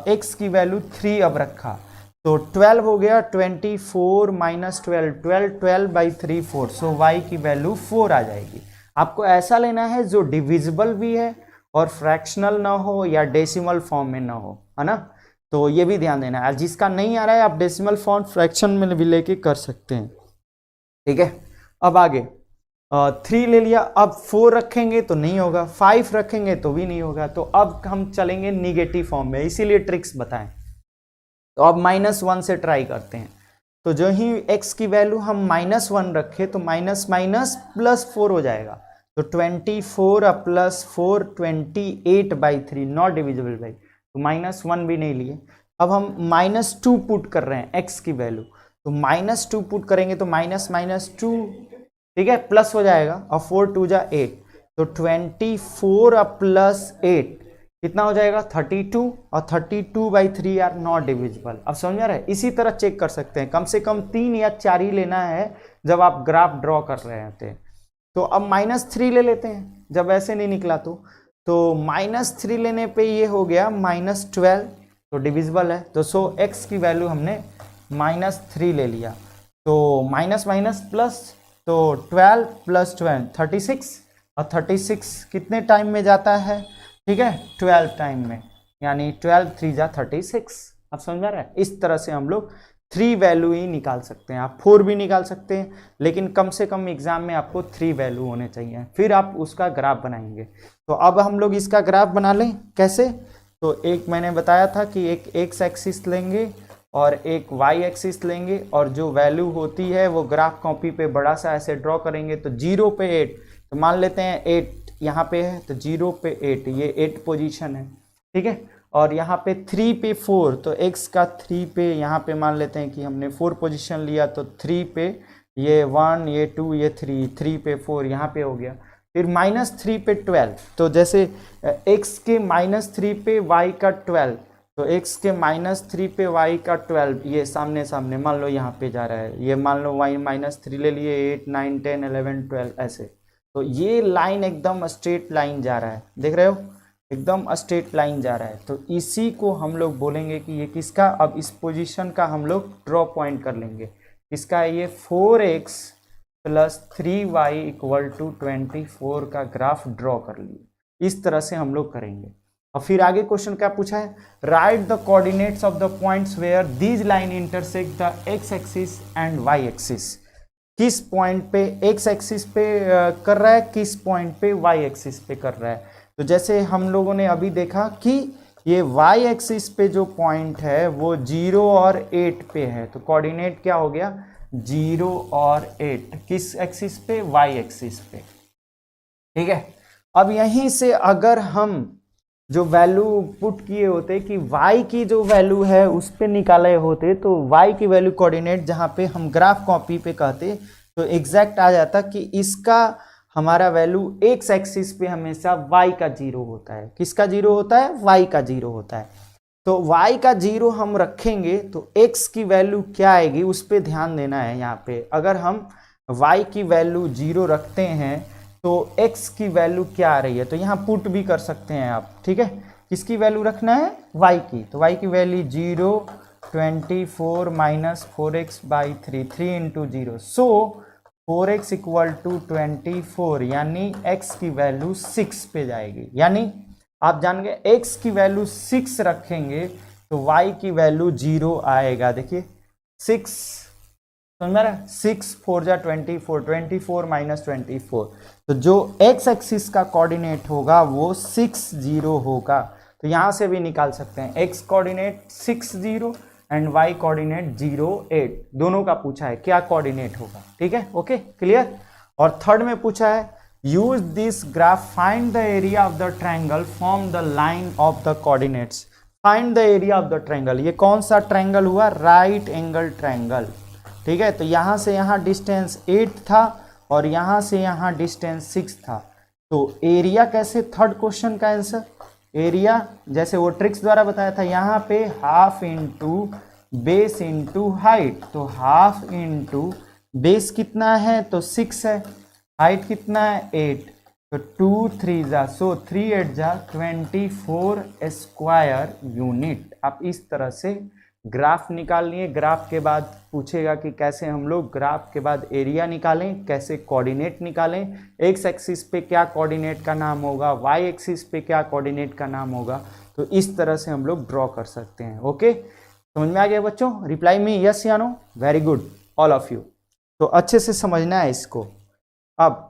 x की वैल्यू 3 अब रखा तो 12 हो गया, 24 - 12, 12/3 4। सो y की वैल्यू 4 आ जाएगी। आपको ऐसा लेना है जो डिविजिबल भी है और फ्रैक्शनल ना हो या डेसिमल फॉर्म में ना हो, है ना। तो ये भी ध्यान देना है। जिसका नहीं आ रहा है आप डेसिमल फॉर्म फ्रैक्शन में भी लेके कर सकते हैं। ठीक है, अब आगे 3 ले लिया, अब 4 रखेंगे तो नहीं होगा, 5 रखेंगे तो भी नहीं होगा। तो अब हम चलेंगे निगेटिव फॉर्म में, इसीलिए ट्रिक्स बताएं। तो अब -1 से ट्राई करते हैं। तो जो ही x की वैल्यू हम -1 रखे तो माइनस माइनस +4 हो जाएगा। तो 24 + 4 28/3 नॉट डिविजिबल बाई। तो -1 भी नहीं लिए। अब हम -2 पुट कर रहे हैं x की वैल्यू। तो -2 पुट करेंगे तो -2, ठीक है, प्लस हो जाएगा और 4 2 = 8। तो 24 + 8 कितना हो जाएगा, 32 और 32/3 आर नॉट डिविजिबल। अब समझ में आ रहा है। इसी तरह चेक कर सकते हैं, कम से कम 3 या 4 ही लेना है जब आप ग्राफ ड्रॉ कर रहे होते हैं। तो अब -3 ले लेते हैं जब ऐसे नहीं निकला तो -3 लेने पे ये हो गया -12, तो डिविजिबल है। तो सो x की वैल्यू हमने -3 ले लिया। तो माइनस माइनस प्लस, तो 12 + 12 36 और 36 कितने टाइम में जाता है, ठीक है, 12 टाइम में, यानी 12 3 = 36। अब समझ में आ रहा है। इस तरह से हम लोग 3 वैल्यू ही निकाल सकते हैं। आप 4 भी निकाल सकते हैं, लेकिन कम से कम एग्जाम में आपको 3 वैल्यू होने चाहिए, फिर आप उसका ग्राफ बनाएंगे। तो अब हम लोग इसका ग्राफ बना लें कैसे। तो एक मैंने बताया था कि एक x एक्सिस लेंगे और एक y एक्सिस लेंगे, और जो वैल्यू होती है वो ग्राफ कॉपी पे बड़ा सा ऐसे ड्रॉ करेंगे। तो 0 पे 8, तो मान लेते हैं 8 यहाँ पे है, तो 0 पे 8, ये 8 पोजीशन है, ठीक है। और यहाँ पे 3 पे 4, तो x का 3 पे यहाँ पे मान लेते हैं कि हमने 4 पोजीशन लिया, तो 3 पे ये 1, ये 2, ये 3 पे 4 यहाँ पे हो गया। फिर -3 पे 12, तो जैसे x के -3 पे y का 12, तो x के -3 पे y का 12, ये सामने सामने मान लो यहाँ पे जा रहा है, ये मान लो y -3 ले लिए, 8 9 10 11 12 ऐसे। तो ये लाइन एकदम स्ट्रेट लाइन जा रहा है, देख रहे हो, एकदम स्ट्रेट लाइन जा रहा है। तो इसी को हम लोग बोलेंगे कि ये किसका, अब इस पोजीशन का हम लोग ड्रॉ पॉइंट कर लेंगे। किसका है ये, 4x + 3y = 24 का ग्राफ ड्रॉ कर लिए। इस तरह से हम लोग करेंगे। और फिर आगे क्वेश्चन क्या पूछा है, write the coordinates of the points where these line intersect the X axis and Y axis. किस पॉइंट पे एक्स एक्सिस पे कर रहा है, किस पॉइंट पे वाई एक्सिस पे कर रहा है। तो जैसे हम लोगों ने अभी देखा कि ये वाई एक्सिस पे जो पॉइंट है वो 0 और 8 पे है, तो कोऑर्डिनेट क्या हो गया 0 और 8, किस एक्सिस पे, वाई एक्सिस पे। ठीक है, अब यहीं से अगर हम जो वैल्यू पुट किए होते कि y की जो वैल्यू है उस पे निकाले होते, तो y की वैल्यू कोऑर्डिनेट जहाँ पे हम ग्राफ कॉपी पे कहते तो एग्जैक्ट आ जाता कि इसका हमारा वैल्यू x एक्सिस पे हमेशा y का 0 होता है। किसका 0 होता है, y का 0 होता है। तो y का 0 हम रखेंगे तो x की वैल्यू क्या आएगी उस पर ध्यान देना है। यहाँ पे अगर हम y की वैल्यू 0 रखते हैं तो x की वैल्यू क्या आ रही है, तो यहाँ पुट भी कर सकते हैं आप। ठीक है, किसकी वैल्यू रखना है, y की, तो y की value 0, 24 minus 4x/3, 3 into 0, so 4x equal to 24, यानी x की वैल्यू 6 पे जाएगी। यानी आप जान गए x की वैल्यू 6 रखेंगे तो y की वैल्यू 0 आएगा। देखिए 6 समझ में आ रहा है, 6 4 जा 24, 24 माइनस 24, तो जो x एक्सिस का कोऑर्डिनेट होगा वो 6 0 होगा। तो यहां से भी निकाल सकते हैं x coordinate 6 0 and y coordinate 0 8, दोनों का पूछा है क्या कोऑर्डिनेट होगा। ठीक है, ओके क्लियर। और थर्ड में पूछा है use this graph find the area of the triangle form the line of the coordinates. Find the area of the triangle, ये कौन सा ट्रायंगल हुआ, राइट एंगल ट्रायंगल। ठीक है, तो यहां से यहां डिस्टेंस 8 था और यहां से यहां डिस्टेंस 6 था, तो एरिया कैसे, थर्ड क्वेश्चन का आंसर एरिया जैसे वो ट्रिक्स द्वारा बताया था, यहाँ पे half into base into height, तो हाफ इंटू बेस कितना है तो 6 है, हाइट कितना है 8, तो 2 3 जा, सो 3 8 जा 24 स्क्वायर यूनिट। आप इस तरह से ग्राफ निकाल लिए। ग्राफ के बाद पूछेगा कि कैसे हम लोग ग्राफ के बाद एरिया निकालें, कैसे कोऑर्डिनेट निकालें, एक्स एक्सिस पे क्या कोऑर्डिनेट का नाम होगा, वाई एक्सिस पे क्या कोऑर्डिनेट का नाम होगा, तो इस तरह से हम लोग ड्रॉ कर सकते हैं। ओके, समझ में आ गया बच्चों, रिप्लाई मी यस या no, very good all of you. तो अच्छे से समझना है इसको। अब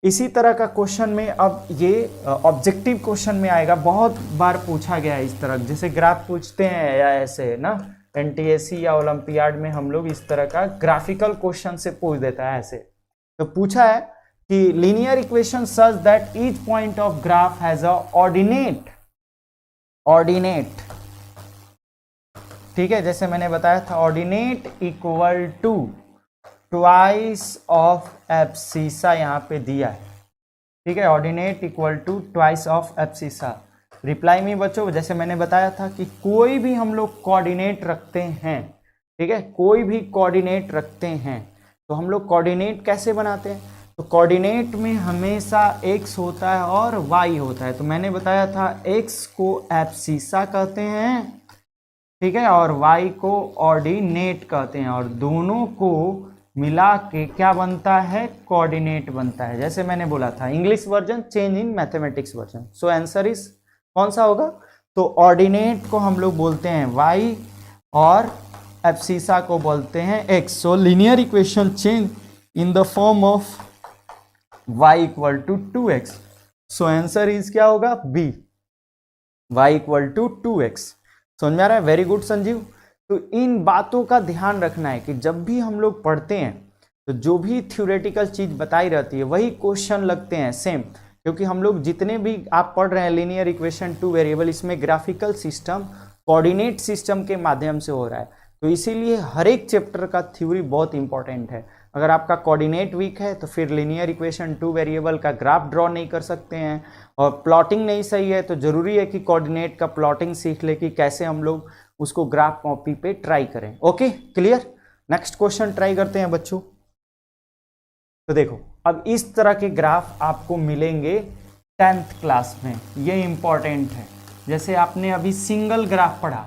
इसी तरह का क्वेश्चन में, अब ये ऑब्जेक्टिव क्वेश्चन में आएगा, बहुत बार पूछा गया है इस तरह, जैसे ग्राफ पूछते हैं या ऐसे ना एनटीएससी या ओलंपियाड में हम लोग इस तरह का ग्राफिकल क्वेश्चन से पूछ देता है ऐसे। तो पूछा है कि linear equation such that each point of graph has a ordinate. ठीक है, जैसे मैंने बताया था ordinate equal to twice of abscissa यहाँ पे दिया है। ठीक है, ordinate equal to twice of abscissa. Reply में बच्चों जैसे मैंने बताया था कि कोई भी हम लोग कोऑर्डिनेट रखते हैं, ठीक है, कोई भी कोऑर्डिनेट रखते हैं तो हम लोग कोऑर्डिनेट कैसे बनाते हैं, तो कोऑर्डिनेट में हमेशा x होता है और y होता है। तो मैंने बताया था x को एब्सिसा कहते हैं, ठीक है, और y को ऑर्डिनेट कहते हैं, और दोनों को मिला के क्या बनता है, कोऑर्डिनेट बनता है। जैसे मैंने बोला था English version change in mathematics version, so answer is कौन सा होगा, तो ऑर्डिनेट को हम लोग बोलते हैं y और एब्सिसा को बोलते हैं x। So linear equation change in the form of y equal to 2x, so answer is क्या होगा b, y equal to 2x। समझ में आ रहा है, वेरी गुड संजीव। तो इन बातों का ध्यान रखना है कि जब भी हम लोग पढ़ते हैं तो जो भी थ्योरेटिकल चीज बताई रहती है वही क्वेश्चन लगते हैं सेम, क्योंकि हम लोग जितने भी आप पढ़ रहे हैं लीनियर इक्वेशन 2 वेरिएबल, इसमें ग्राफिकल सिस्टम कोऑर्डिनेट सिस्टम के माध्यम से हो रहा है, तो इसीलिए हर एक चैप्टर का थ्योरी बहुत इंपॉर्टेंट है। अगर आपका कोऑर्डिनेट वीक है तो फिर लीनियर इक्वेशन 2 वेरिएबल का ग्राफ ड्रॉ नहीं कर सकते हैं, और प्लॉटिंग नहीं सही है तो जरूरी है कि कोऑर्डिनेट का प्लॉटिंग सीख ले कि कैसे हम लोग उसको ग्राफ कॉपी पे ट्राई करें। Okay clear, next question try करते हैं बच्चों। तो देखो अब इस तरह के ग्राफ आपको मिलेंगे 10th क्लास में, ये इंपॉर्टेंट है। जैसे आपने अभी सिंगल ग्राफ पढ़ा,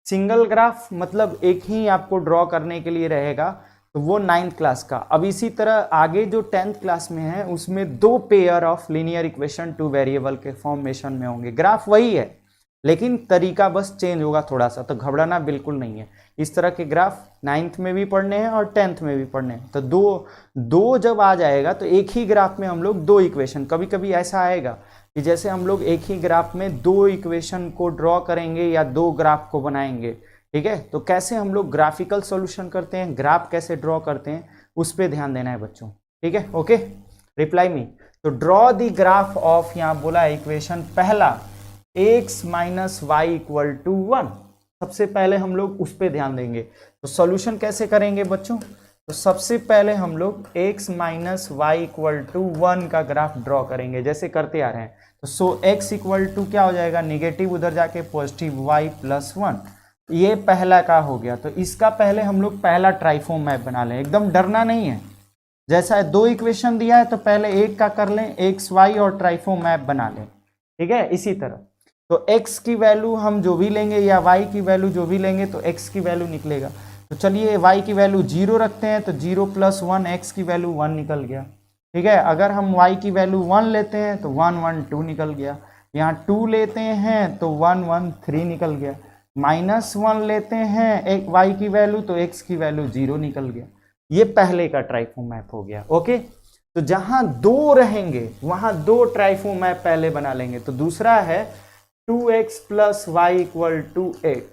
सिंगल ग्राफ मतलब एक ही आपको ड्रॉ करने के लिए रहेगा, तो वो 9th क्लास का। अब इसी तरह आगे जो 10th क्लास में है उसमें 2 pair of linear equation 2 variable के फॉर्मेशन में होंगे। ग्राफ वही है लेकिन तरीका बस चेंज होगा थोड़ा सा, तो घबराना बिल्कुल नहीं है। इस तरह के ग्राफ 9th में भी पढ़ने हैं और 10th में भी पढ़ने हैं। तो दो जब आ जाएगा तो एक ही ग्राफ में हम लोग 2 इक्वेशन, कभी कभी ऐसा आएगा कि जैसे हम लोग एक ही ग्राफ में 2 इक्वेशन को ड्रॉ करेंगे या 2 ग्राफ को बनाएंगे, ठीक है। तो कैसे हम लोग ग्राफिकल सॉल्यूशन करते हैं, ग्राफ कैसे ड्रॉ करते हैं, उस पर ध्यान देना है बच्चों, ठीक है। Okay, reply me. तो ड्रॉ द ग्राफ ऑफ, यहाँ बोला है इक्वेशन पहला x minus Y equal to 1। सबसे पहले हम लोग उस पर ध्यान देंगे। तो सॉल्यूशन कैसे करेंगे बच्चों, तो सबसे पहले हम लोग x minus Y equal to 1 का ग्राफ ड्रॉ करेंगे जैसे करते आ रहे हैं। तो सो x इक्वल टू क्या हो जाएगा, निगेटिव उधर जाके पॉजिटिव y प्लस 1। ये पहला का हो गया। तो इसका पहले हम लोग पहला ट्राइफॉर्म मैप बना लें, एकदम डरना नहीं है। जैसा 2 इक्वेशन दिया है तो पहले एक का कर लें, एक्स वाई और ट्राइफॉर्म मैप बना लें, ठीक है। इसी तरह तो x की वैल्यू हम जो भी लेंगे या y की वैल्यू जो भी लेंगे तो x की वैल्यू निकलेगा। तो चलिए y की वैल्यू 0 रखते हैं, तो 0 प्लस 1, x की वैल्यू 1 निकल गया, ठीक है। अगर हम y की वैल्यू 1 लेते हैं तो 1 1 2 निकल गया। यहाँ 2 लेते हैं तो 1 1 3 निकल गया। माइनस 1 लेते हैं एक y की वैल्यू तो x की वैल्यू 0 निकल गया। ये पहले का ट्राइफॉर्म मैप हो गया। ओके, तो जहां 2 रहेंगे वहां 2 ट्राइफॉर्म मैप पहले बना लेंगे। तो दूसरा है 2x plus Y equal to 8।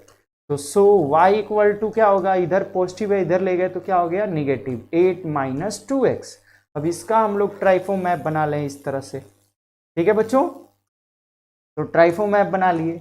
तो सो y इक्वल टू क्या होगा, इधर पॉजिटिव है इधर ले गए तो क्या हो गया, निगेटिव 8 माइनस 2x। अब इसका हम लोग ट्राइफॉर्म मैप बना लें इस तरह से, ठीक है बच्चों। तो ट्राइफॉर्म मैप बना लिए।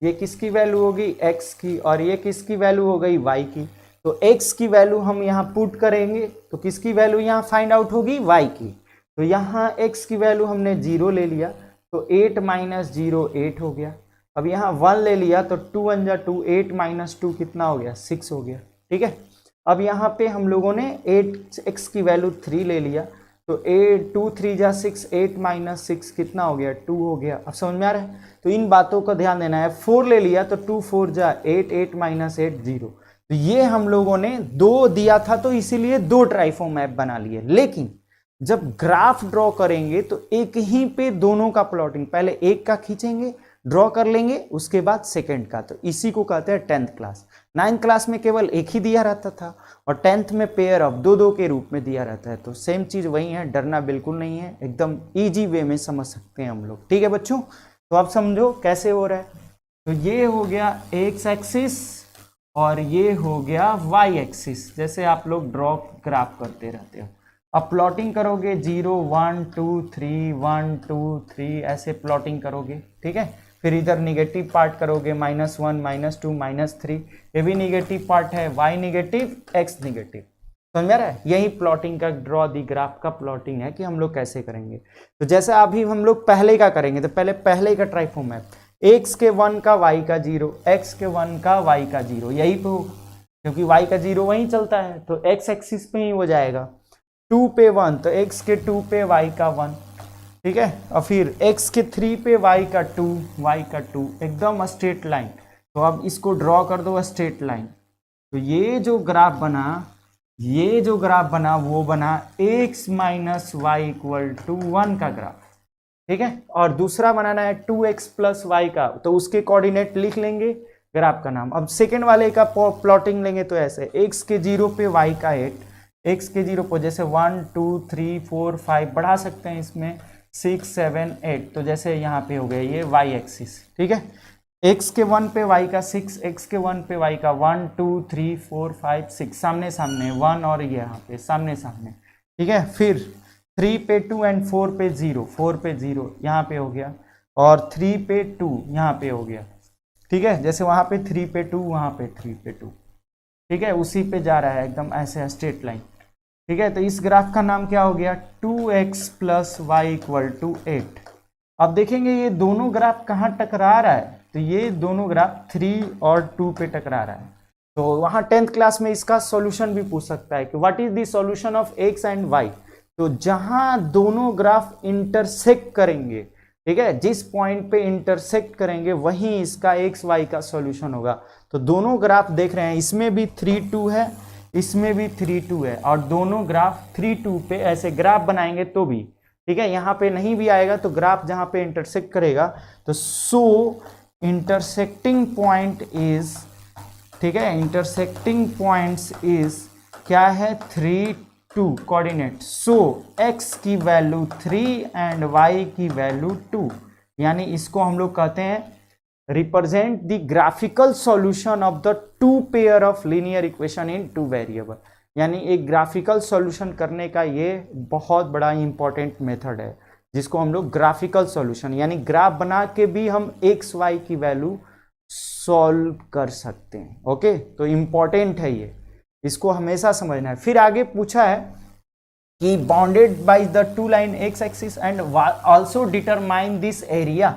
ये किसकी वैल्यू होगी, x की, और ये किसकी वैल्यू हो गई, y की। तो x की वैल्यू हम यहाँ पुट करेंगे तो किसकी वैल्यू यहाँ फाइंड आउट होगी, y की। तो यहाँ x की वैल्यू हमने 0 ले लिया तो 8 माइनस 0 8 हो गया। अब यहाँ 1 ले लिया तो 2 1 जा 2, 8 माइनस 2 कितना हो गया, 6 हो गया, ठीक है। अब यहाँ पे हम लोगों ने 8x की वैल्यू 3 ले लिया तो 8 2 3 जा 6, 8 माइनस 6 कितना हो गया, 2 हो गया। अब समझ में आ रहा है, तो इन बातों का ध्यान देना है। 4 ले लिया तो 2 4 जा 8, 8 माइनस 8 0। तो ये हम लोगों ने 2 दिया था तो इसीलिए 2 ट्राइफॉर्म मैप बना लिए। लेकिन जब ग्राफ ड्रॉ करेंगे तो एक ही पे दोनों का प्लॉटिंग, पहले एक का खींचेंगे ड्रॉ कर लेंगे उसके बाद सेकंड का। तो इसी को कहते हैं 10th क्लास। 9th क्लास में केवल एक ही दिया रहता था और 10th में पेयर ऑफ 2 के रूप में दिया रहता है। तो सेम चीज वही है, डरना बिल्कुल नहीं है, एकदम इजी वे में समझ सकते हैं हम लोग, ठीक है बच्चों। तो आप समझो कैसे हो रहा है। तो ये हो गया x एक्सिस और ये हो गया y एक्सिस, जैसे आप लोग ड्रॉ ग्राफ करते रहते हो। अब प्लॉटिंग करोगे 0 1 2 3 1 2 3 ऐसे प्लॉटिंग करोगे, ठीक है। फिर इधर निगेटिव पार्ट करोगे, -1 -2 -3, ये भी निगेटिव पार्ट है, y निगेटिव x निगेटिव। समझ आ रहा है, यही प्लॉटिंग का ड्रॉ दी ग्राफ का प्लॉटिंग है कि हम लोग कैसे करेंगे। तो जैसे अभी हम लोग पहले का करेंगे तो पहले का ट्राइफॉर्म है, x के 1 का y का 0, x के 1 का y का 0, यही पे होगा क्योंकि y का 0 वहीं चलता है तो x एक्सिस पे ही हो जाएगा। 2 पे 1 तो x के 2 पे y का 1, ठीक है। और फिर x के 3 पे y का 2, y का 2, एकदम स्ट्रेट लाइन। तो अब इसको ड्रॉ कर दो स्ट्रेट लाइन। तो ये जो ग्राफ बना वो बना x minus Y equal to 1 का ग्राफ, ठीक है। और दूसरा बनाना है 2x प्लस वाई का, तो उसके कोऑर्डिनेट लिख लेंगे, ग्राफ का नाम। अब सेकेंड वाले का प्लॉटिंग लेंगे तो ऐसे x के 0 पे y का 8, x के 0 पर जैसे 1 2 3 4 5 बढ़ा सकते हैं इसमें 6 7 8। तो जैसे यहाँ पे हो गया ये y एक्सिस, ठीक है। x के 1 पे y का 6, x के 1 पे y का 1 2 3 4 5 6, सामने सामने 1 और ये यहाँ पे सामने सामने, ठीक है। फिर 3 पे 2 एंड 4 पे 0, 4 पे 0 यहाँ पे हो गया और 3 पे 2 यहाँ पे हो गया, ठीक है। जैसे वहाँ पे 3 पे 2 वहाँ पे 3 पे 2, ठीक है, उसी पे जा रहा है एकदम ऐसे स्ट्रेट लाइन, ठीक है। तो इस ग्राफ का नाम क्या हो गया, 2x plus Y equal to 8। अब देखेंगे ये दोनों ग्राफ कहाँ टकरा रहा है, तो ये दोनों ग्राफ 3 और 2 पे टकरा रहा है। तो वहाँ 10th क्लास में इसका सॉल्यूशन भी पूछ सकता है कि what is the solution of x and y। तो जहां दोनों ग्राफ इंटरसेक्ट करेंगे, ठीक है, जिस पॉइंट पे इंटरसेक्ट करेंगे वहीं इसका x y का सॉल्यूशन होगा। तो दोनों ग्राफ देख रहे हैं, इसमें भी 3 2 है, इसमें भी 3 2 है, और दोनों ग्राफ 3 2 पे ऐसे ग्राफ बनाएंगे तो भी ठीक है। यहाँ पे नहीं भी आएगा तो ग्राफ जहाँ पे इंटरसेक्ट करेगा तो सो इंटरसेक्टिंग पॉइंट इज, ठीक है, इंटरसेक्टिंग पॉइंट्स इज क्या है 3 2 कोऑर्डिनेट। सो x की वैल्यू 3 एंड y की वैल्यू 2, यानी इसको हम लोग कहते हैं represent the graphical solution of the two pair of linear equation in two variable. यानी एक ग्राफिकल सॉल्यूशन करने का ये बहुत बड़ा इंपॉर्टेंट मेथड है जिसको हम लोग ग्राफिकल सॉल्यूशन, यानी ग्राफ बना के भी हम एक्स वाई की वैल्यू सॉल्व कर सकते हैं। ओके, तो इंपॉर्टेंट है ये, इसको हमेशा समझना है। फिर आगे पूछा है कि bounded by the two line x axis and also determine this area.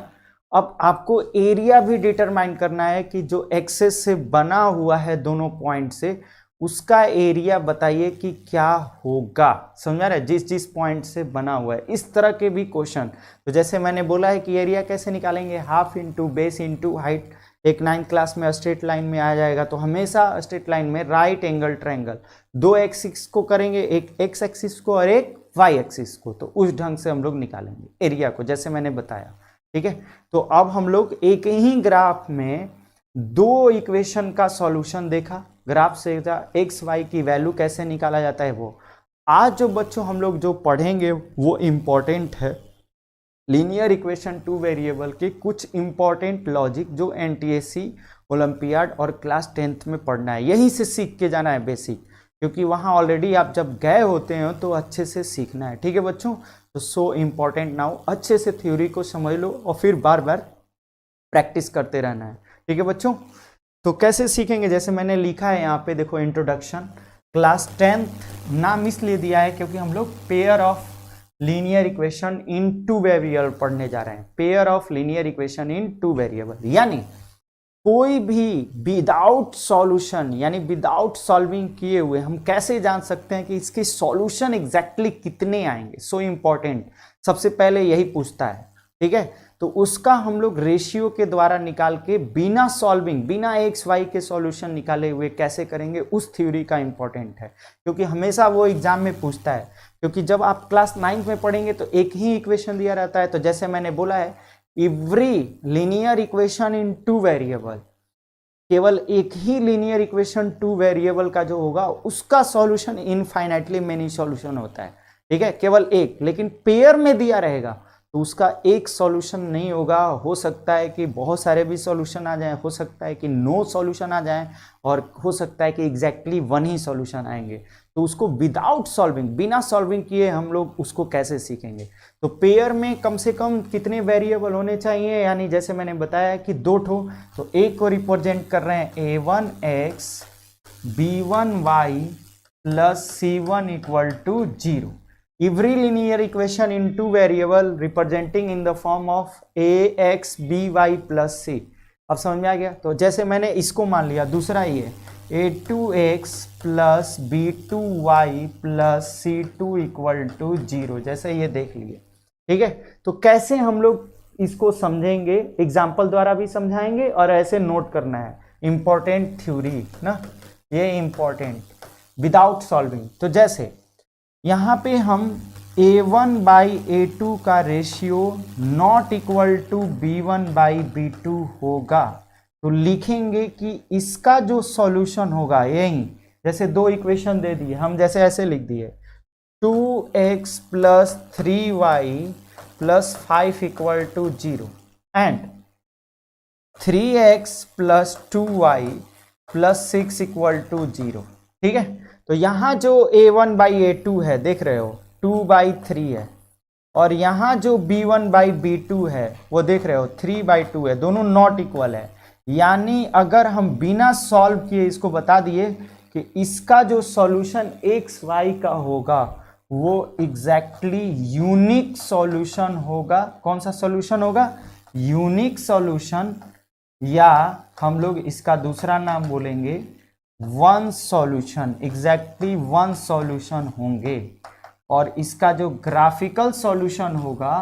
अब आपको एरिया भी डिटरमाइन करना है कि जो एक्सेस से बना हुआ है दोनों पॉइंट से, उसका एरिया बताइए कि क्या होगा। समझ आ रहा है, जिस जिस पॉइंट से बना हुआ है। इस तरह के भी क्वेश्चन, तो जैसे मैंने बोला है कि एरिया कैसे निकालेंगे, half into base into height. एक 9th क्लास में स्ट्रेट लाइन में आ जाएगा, तो हमेशा स्ट्रेट लाइन में राइट एंगल ट्रायंगल दो एक्सिस को करेंगे, एक एक्स एक्सिस को और एक वाई एक्सिस को, तो उस ढंग से हम लोग निकालेंगे एरिया को, जैसे मैंने बताया। ठीक है, तो अब हम लोग एक ही ग्राफ में दो इक्वेशन का सॉल्यूशन देखा, ग्राफ से एक्स वाई की वैल्यू कैसे निकाला जाता है वो। आज जो बच्चों हम लोग जो पढ़ेंगे वो इम्पोर्टेंट है, लीनियर इक्वेशन टू वेरिएबल के कुछ इंपॉर्टेंट लॉजिक जो एनटीएससी, ओलंपियाड और क्लास 10th में पढ़ना है। यहीं से सीख के जाना है बेसिक, क्योंकि वहाँ ऑलरेडी आप जब गए होते हैं तो अच्छे से सीखना है। ठीक है बच्चों, तो सो इम्पॉर्टेंट नाउ, अच्छे से थ्योरी को समझ लो और फिर बार बार प्रैक्टिस करते रहना है। ठीक है बच्चों, तो कैसे सीखेंगे, जैसे मैंने लिखा है यहाँ पे देखो, इंट्रोडक्शन क्लास 10th नाम इसलिए दिया है क्योंकि हम लोग pair of linear equation in two variable पढ़ने जा रहे हैं। Pair of linear equation in two variable, यानी कोई भी विदाउट सॉल्यूशन, यानी विदाउट सॉल्विंग किए हुए हम कैसे जान सकते हैं कि इसके सॉल्यूशन एग्जैक्टली कितने आएंगे। सो इंपॉर्टेंट, सबसे पहले यही पूछता है। ठीक है, तो उसका हम लोग रेशियो के द्वारा निकाल के बिना सॉल्विंग, बिना एक्स वाई के सॉल्यूशन निकाले हुए कैसे करेंगे, उस थ्योरी का इंपॉर्टेंट है, क्योंकि हमेशा वो एग्जाम में पूछता है। क्योंकि जब आप क्लास 9th में पढ़ेंगे तो एक ही इक्वेशन दिया रहता है, तो जैसे मैंने बोला है एवरी लीनियर इक्वेशन इन टू वेरिएबल, केवल एक ही लीनियर इक्वेशन टू वेरिएबल का जो होगा उसका सॉल्यूशन इनफाइनाइटली मेनी सॉल्यूशन होता है। ठीक है, केवल एक, लेकिन पेयर में दिया रहेगा तो उसका एक सॉल्यूशन नहीं होगा। हो सकता है कि बहुत सारे भी सॉल्यूशन आ जाएं, हो सकता है कि नो सॉल्यूशन आ जाएं, और हो सकता है कि एग्जैक्टली वन ही सॉल्यूशन आएंगे। तो उसको विदाउट सॉल्विंग, बिना सॉल्विंग किए हम लोग उसको कैसे सीखेंगे। तो पेयर में कम से कम कितने वेरिएबल होने चाहिए, यानी जैसे मैंने बताया कि दो ठो, तो एक को रिप्रेजेंट कर रहे हैं a1x b1y plus c1 equal to 0। Every linear equation in two variable representing in the form of ax by plus c। अब समझ में आ गया। तो जैसे मैंने इसको मान लिया, दूसरा ये a2x plus b2y plus c2 equal to 0, जैसे ये देख लिए। ठीक है, तो कैसे हम लोग इसको समझेंगे, एग्जाम्पल द्वारा भी समझाएंगे और ऐसे नोट करना है। इंपॉर्टेंट थ्योरी ना, ये इंपॉर्टेंट, विदाउट सॉल्विंग। तो जैसे यहाँ पे हम a1 बाई a2 का ratio not equal to b1 by b2 होगा, तो लिखेंगे कि इसका जो सॉल्यूशन होगा, यही जैसे दो इक्वेशन दे दिए हम, जैसे ऐसे लिख दिए 2x plus 3y plus 5 equal to 0 and 3x plus 2y plus 6 equal to 0। ठीक है, तो यहाँ जो a1 बाई a2 है देख रहे हो 2/3 है, और यहाँ जो b1 बाई b2 है वो देख रहे हो 3/2 है, दोनों नॉट इक्वल है। यानी अगर हम बिना सॉल्व किए इसको बता दिए कि इसका जो सॉल्यूशन एक्स वाई का होगा वो एग्जैक्टली यूनिक सॉल्यूशन होगा। कौन सा सॉल्यूशन होगा, यूनिक सॉल्यूशन, या हम लोग इसका दूसरा नाम बोलेंगे one solution, exactly one solution होंगे। और इसका जो ग्राफिकल सॉल्यूशन होगा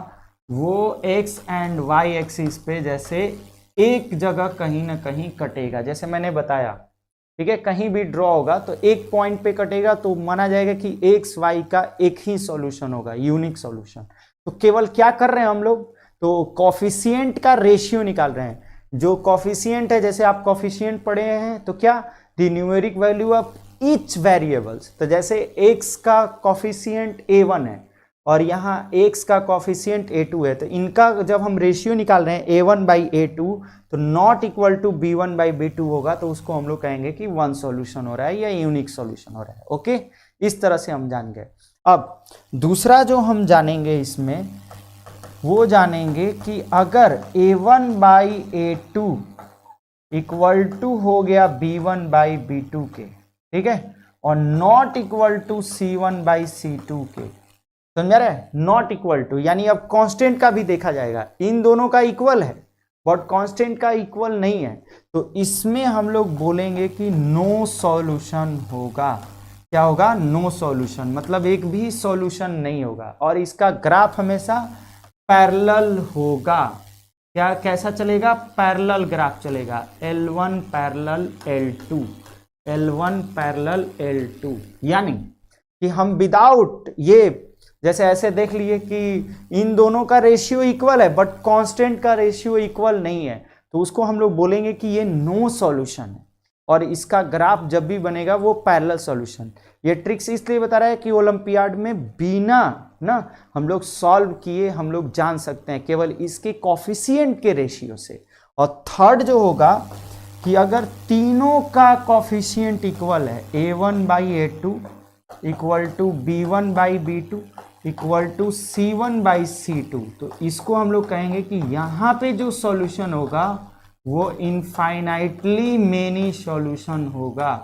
वो एक्स एंड वाई एक्सिस पे जैसे एक जगह कहीं ना कहीं कटेगा। जैसे मैंने बताया ठीक है, कहीं भी ड्रॉ होगा तो एक पॉइंट पे कटेगा तो माना जाएगा कि एक्स वाई का एक ही सॉल्यूशन होगा, यूनिक सॉल्यूशन। तो केवल क्या कर रहे हैं हम लोग, तो कॉफिशिएंट का रेशियो निकाल रहे हैं। जो कॉफिशिएंट है, जैसे आप कॉफिशिएंट पढ़े हैं तो क्या, the numeric value of each variables. तो जैसे x का कॉफिशिएंट a1 है और यहाँ x का कॉफिशिएंट a2 है, तो इनका जब हम रेशियो निकाल रहे हैं a1 बाई a2 तो not equal to b1 by b2 होगा, तो उसको हम लोग कहेंगे कि वन सॉल्यूशन हो रहा है या यूनिक सॉल्यूशन हो रहा है। ओके, इस तरह से हम जान गए। अब दूसरा जो हम जानेंगे इसमें, वो जानेंगे कि अगर a1 by a2 equal to हो गया b1 बाई b2 के, ठीक है, और not equal to c1 by c2 के, समझ रहे हैं, नॉट इक्वल टू यानी अब कांस्टेंट का भी देखा जाएगा, इन दोनों का इक्वल है बट कांस्टेंट का इक्वल नहीं है, तो इसमें हम लोग बोलेंगे कि नो सॉल्यूशन होगा। क्या होगा, नो सॉल्यूशन, मतलब एक भी सॉल्यूशन नहीं होगा और इसका ग्राफ हमेशा पैरेलल होगा। क्या, कैसा चलेगा, पैरेलल ग्राफ चलेगा, L1 parallel L2, L1 parallel L2, यानी कि हम विदाउट ये, जैसे ऐसे देख लिए कि इन दोनों का रेशियो इक्वल है बट कांस्टेंट का रेशियो इक्वल नहीं है, तो उसको हम लोग बोलेंगे कि ये नो सॉल्यूशन है और इसका ग्राफ जब भी बनेगा वो पैरेलल सॉल्यूशन। ये ट्रिक्स इसलिए बता रहा है कि ओलंपियाड में बिना ना हम लोग सॉल्व किए हम लोग जान सकते हैं केवल इसके कॉफिशिएंट के रेशियो से। और थर्ड जो होगा कि अगर तीनों का कॉफिशिएंट इक्वल है, a1 by a2 equal to b1 by b2 equal to c1 by c2, तो इसको हम लोग कहेंगे कि यहाँ पे जो सॉल्यूशन होगा वो इनफाइनाइटली मेनी सॉल्यूशन होगा।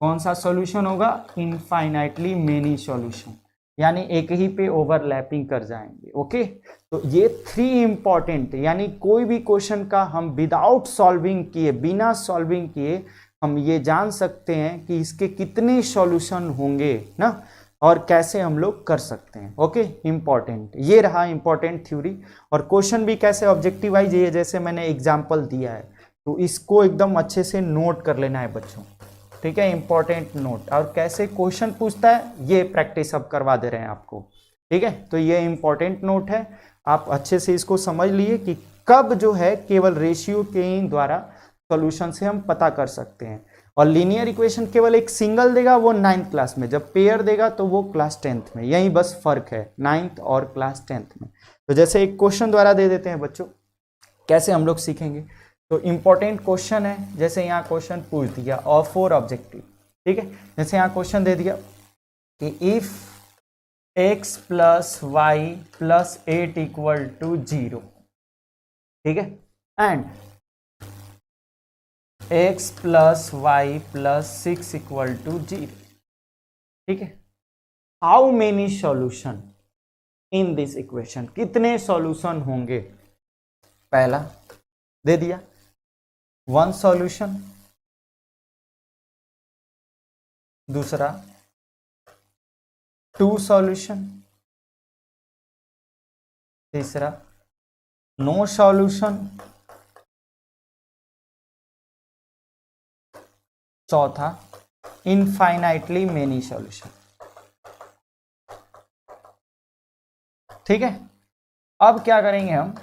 कौन सा सॉल्यूशन होगा, इनफाइनाइटली मेनी सॉल्यूशन, यानी एक ही पे ओवरलैपिंग कर जाएंगे। ओके, तो ये 3 इंपॉर्टेंट, यानी कोई भी क्वेश्चन का हम विदाउट सॉल्विंग किए, बिना सॉल्विंग किए हम ये जान सकते हैं कि इसके कितने सॉल्यूशन होंगे ना, और कैसे हम लोग कर सकते हैं। ओके, इंपॉर्टेंट ये रहा इंपॉर्टेंट थ्योरी। और क्वेश्चन भी कैसे ऑब्जेक्टिव वाइज, ये जैसे मैंने एग्जाम्पल दिया है तो इसको एकदम अच्छे से नोट कर लेना है बच्चों, ठीक है, इंपॉर्टेंट नोट। और कैसे क्वेश्चन पूछता है ये प्रैक्टिस अब करवा दे रहे हैं आपको, ठीक है। तो ये इंपॉर्टेंट नोट है, आप अच्छे से इसको समझ लिए कि कब जो है केवल रेशियो के द्वारा सॉल्यूशन से हम पता कर सकते हैं। और लीनियर इक्वेशन केवल एक सिंगल देगा वो 9th क्लास में, जब पेयर देगा तो वो क्लास 10th में, यही बस फर्क है 9th और क्लास 10th में। तो जैसे एक क्वेश्चन द्वारा दे देते हैं बच्चों, कैसे हम लोग सीखेंगे। तो इंपॉर्टेंट क्वेश्चन है, जैसे यहाँ क्वेश्चन पूछ दिया और 4 ऑब्जेक्टिव, ठीक है। जैसे यहाँ क्वेश्चन दे दिया कि if x plus Y plus 8 equal to 0, ठीक है, and x plus Y plus 6 equal to 0, ठीक है। How many solution in this equation, कितने सॉल्यूशन होंगे। पहला दे दिया 1 सॉल्यूशन, दूसरा 2 सॉल्यूशन, तीसरा नो सॉल्यूशन, चौथा इनफाइनाइटली मेनी सॉल्यूशन, ठीक है। अब क्या करेंगे हम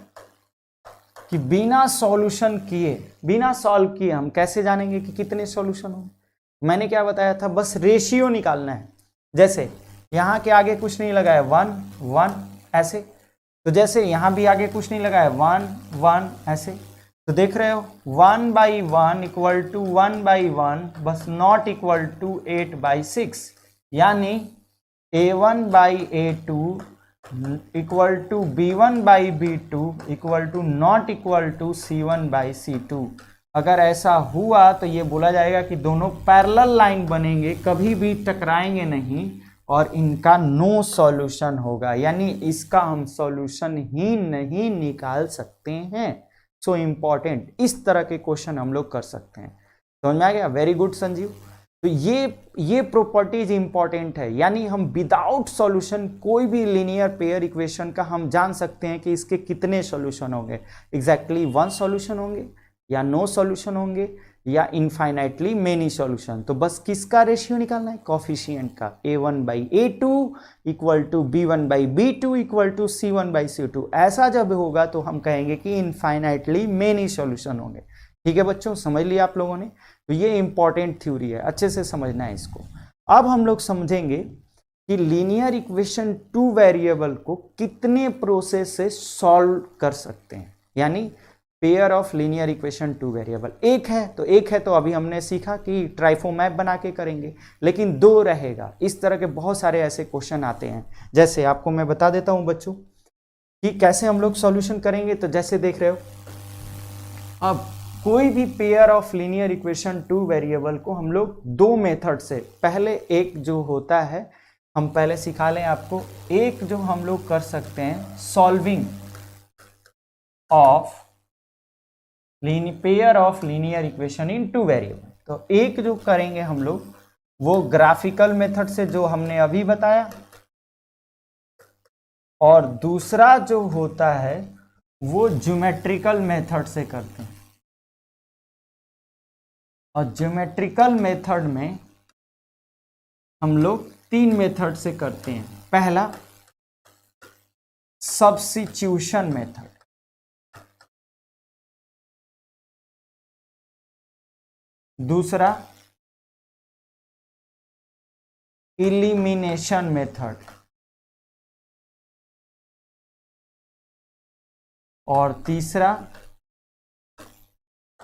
कि बिना सॉल्यूशन किए, बिना सॉल्व किए हम कैसे जानेंगे कि कितने सॉल्यूशन हो। मैंने क्या बताया था, बस रेशियो निकालना है। जैसे यहाँ के आगे कुछ नहीं लगा है 1 1 ऐसे, तो जैसे यहाँ भी आगे कुछ नहीं लगा है 1 1 ऐसे, तो देख रहे हो 1 बाई 1 इक्वल टू 1 बाई 1, बस नॉट इक्वल टू 8 बाई 6, यानी a1 by a2 equal to b1 by b2 equal to not equal to c1 by c2। अगर ऐसा हुआ तो ये बोला जाएगा कि दोनों पैरेलल लाइन बनेंगे, कभी भी टकराएंगे नहीं और इनका नो सॉल्यूशन होगा, यानी इसका हम सॉल्यूशन ही नहीं निकाल सकते हैं। सो इम्पॉर्टेंट, इस तरह के क्वेश्चन हम लोग कर सकते हैं। समझ में आ गया, वेरी गुड संजीव। तो ये प्रॉपर्टीज इंपॉर्टेंट है, यानी हम विदाउट सॉल्यूशन कोई भी लीनियर पेयर इक्वेशन का हम जान सकते हैं कि इसके कितने सॉल्यूशन होंगे। एग्जैक्टली 1 सॉल्यूशन होंगे या नो सॉल्यूशन होंगे या इनफाइनाइटली मेनी सॉल्यूशन। तो बस किसका रेशियो निकालना है, कोफिशिएंट का, a1/a2 equal to b1/b2 equal to c1/c2। ऐसा जब होगा तो हम कहेंगे कि इनफाइनाइटली मेनी सॉल्यूशन होंगे। ठीक है बच्चों, समझ लिया आप लोगों ने। तो ये इंपॉर्टेंट थ्योरी है, अच्छे से समझना है इसको। अब हम लोग समझेंगे कि लीनियर इक्वेशन 2 वेरिएबल को कितने प्रोसेस से सॉल्व कर सकते हैं, यानी pair of linear equation 2 variable. एक है तो अभी हमने सीखा कि ट्राइफोमैप बना के करेंगे, लेकिन 2 रहेगा। इस तरह के बहुत सारे ऐसे क्वेश्चन आते हैं। जैसे आपको मैं बता देता हूं बच्चों कि कैसे हम लोग सॉल्यूशन करेंगे। तो जैसे देख रहे हो, अब कोई भी pair of linear equation 2 variable को हम लोग 2 मेथड से, पहले एक जो होता है, हम पहले सिखा लें आपको, एक जो हम लोग कर सकते हैं solving of pair of linear equation in 2 variable. तो एक जो करेंगे हम लोग वो ग्राफिकल मेथड से, जो हमने अभी बताया, और दूसरा जो होता है वो ज्योमेट्रिकल मेथड से करते हैं। और ज्योमेट्रिकल मेथड में हम लोग 3 मेथड से करते हैं। पहला सब्स्टिट्यूशन मेथड, दूसरा इलिमिनेशन मेथड, और तीसरा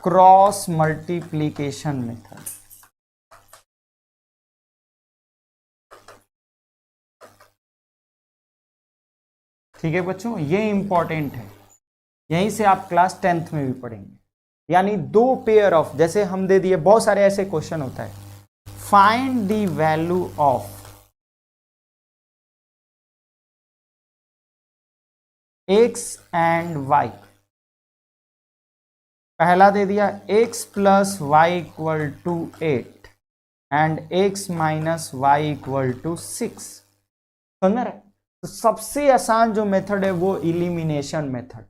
क्रॉस मल्टीप्लिकेशन मेथड। ठीक है बच्चों, ये इंपॉर्टेंट है, यहीं से आप क्लास 10th में भी पढ़ेंगे। यानी 2 पेयर ऑफ, जैसे हम दे दिए, बहुत सारे ऐसे क्वेश्चन होता है, find the value of x and y। पहला दे दिया x plus y equal to 8 and x minus y equal to 6। समझ रहे? तो सबसे आसान जो मेथड है वो इलिमिनेशन मेथड,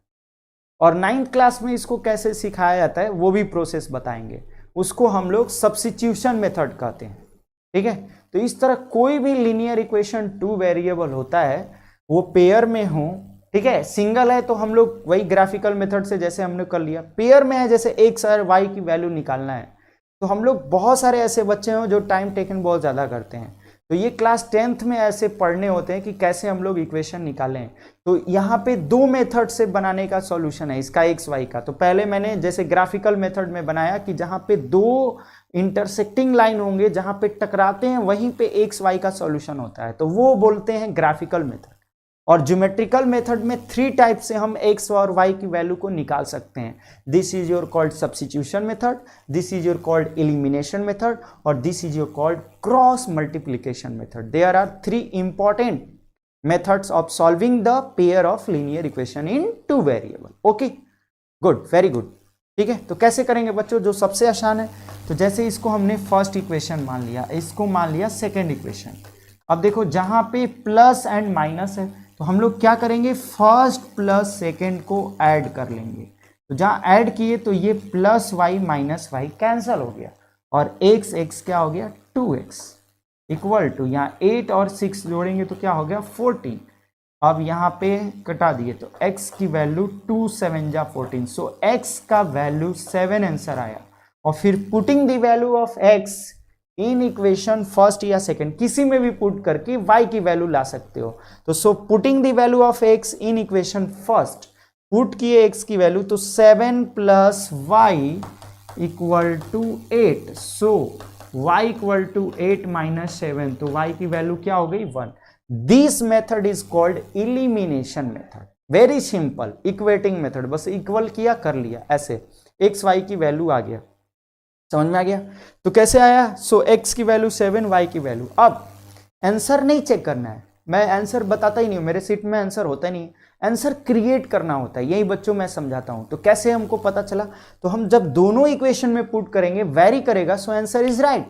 और 9th क्लास में इसको कैसे सिखाया जाता है वो भी प्रोसेस बताएंगे। उसको हम लोग सब्स्टिट्यूशन मेथड कहते हैं। ठीक है, तो इस तरह कोई भी लीनियर इक्वेशन 2 वेरिएबल होता है, वो पेयर में हो, ठीक है, सिंगल है तो हम लोग वही ग्राफिकल मेथड से जैसे हमने कर लिया, पेयर में है जैसे x और y की वैल्यू निकालना है, तो हम लोग बहुत सारे ऐसे बच्चे हैं जो टाइम टेकन बहुत ज़्यादा करते हैं। तो ये क्लास 10th में ऐसे पढ़ने होते हैं कि कैसे हम लोग इक्वेशन निकालें। तो यहाँ पे 2 मेथड से बनाने का सॉल्यूशन है इसका x y का। तो पहले मैंने जैसे ग्राफिकल मेथड में बनाया कि जहाँ पे 2 इंटरसेक्टिंग लाइन होंगे, जहाँ पे टकराते हैं, वहीं पे x y का सॉल्यूशन होता है, तो वो बोलते हैं ग्राफिकल मेथड। और ज्योमेट्रिकल मेथड में 3 टाइप से हम x और y की वैल्यू को निकाल सकते हैं। This is your called substitution method, this is your called elimination method, और this is your called cross multiplication method. There are 3 important methods of solving the pair of linear equation in 2 variable. Okay, good, very good. ठीक है, तो कैसे करेंगे बच्चों? जो सबसे आसान है, तो जैसे इसको हमने फर्स्ट इक्वेशन मान लिया, इसको मान लिया सेकेंड इक्वेशन। अब देखो जहां पे प्लस एंड माइनस है, तो हम लोग क्या करेंगे, फर्स्ट प्लस सेकेंड को ऐड कर लेंगे। तो जहां ऐड किए तो ये plus y minus y cancel हो गया, और x x क्या हो गया, 2x इक्वल टू, यहाँ 8 और 6 जोड़ेंगे तो क्या हो गया, 14। अब यहाँ पे कटा दिए तो x की वैल्यू 2 7 जा 14, सो x का वैल्यू 7 आंसर आया। और फिर putting the value of x in equation first या सेकंड, किसी में भी पुट करके y की वैल्यू ला सकते हो। तो so putting the value of x in equation first, put किए x की वैल्यू, तो 7 plus Y equal to 8, so y equal to 8 minus 7, तो y की वैल्यू क्या हो गई, 1। This method is called elimination method. Very simple equating method, बस equal किया, कर लिया, ऐसे x y की वैल्यू आ गया। समझ में आ गया? तो कैसे आया, सो x की वैल्यू 7, y की वैल्यू। अब आंसर नहीं चेक करना है, मैं आंसर बताता ही नहीं हूं, मेरे सीट में आंसर होता नहीं, आंसर क्रिएट करना होता है, यही बच्चों मैं समझाता हूं। तो कैसे हमको पता चला, तो हम जब दोनों इक्वेशन में पुट करेंगे, वेरी करेगा, सो आंसर इज राइट।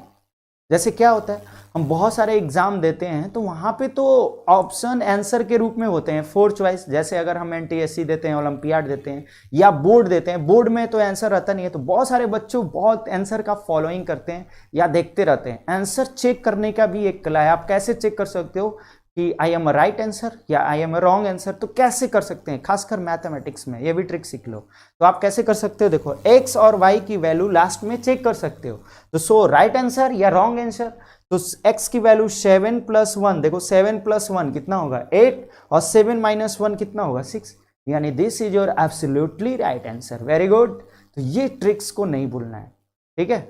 जैसे क्या होता है, हम बहुत सारे एग्जाम देते हैं तो वहां पे तो ऑप्शन आंसर के रूप में होते हैं 4 चॉइस। जैसे अगर हम एनटीएससी देते हैं, ओलंपियाड देते हैं या बोर्ड देते हैं, बोर्ड में तो आंसर रहता नहीं है, तो बहुत सारे बच्चों बहुत आंसर का फॉलोइंग करते हैं या देखते रहते हैं। आंसर चेक करने का भी एक कला है। आप कैसे चेक कर सकते हो कि I am a right answer या I am a wrong answer, तो कैसे कर सकते हैं, खासकर मैथमेटिक्स में ये भी ट्रिक सीख लो। तो आप कैसे कर सकते हो, देखो x और y की वैल्यू लास्ट में चेक कर सकते हो। तो सो राइट आंसर या रॉन्ग आंसर, तो x की वैल्यू 7 + 1, देखो 7 + 1 कितना होगा 8 और 7 - 1 कितना होगा 6, यानी this is your absolutely right answer. Very good. तो ये ट्रिक्स को नहीं भूलना है, ठीक है।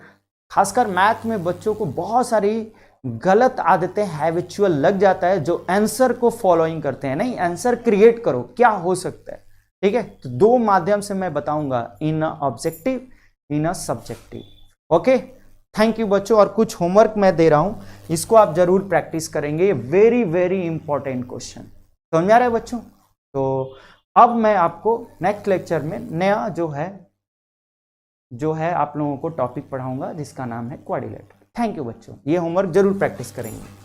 खासकर मैथ में बच्चों को बहुत सारी गलत आदतें हैबिचुअल लग जाता है, जो आंसर को फॉलोइंग करते हैं। नहीं, आंसर क्रिएट करो, क्या हो सकता है, ठीक है। तो दो माध्यम से मैं बताऊंगा, in objective, in subjective. Okay, thank you बच्चों। और कुछ होमवर्क मैं दे रहा हूं, इसको आप जरूर प्रैक्टिस करेंगे। वेरी वेरी इंपॉर्टेंट क्वेश्चन, समझ आ रहा है बच्चों। तो अब मैं आपको नेक्स्ट लेक्चर में नया जो है आप लोगों को टॉपिक पढ़ाऊंगा, जिसका नाम है क्वाड्रिलेटरल। थैंक यू बच्चों, ये होमवर्क जरूर प्रैक्टिस करेंगे।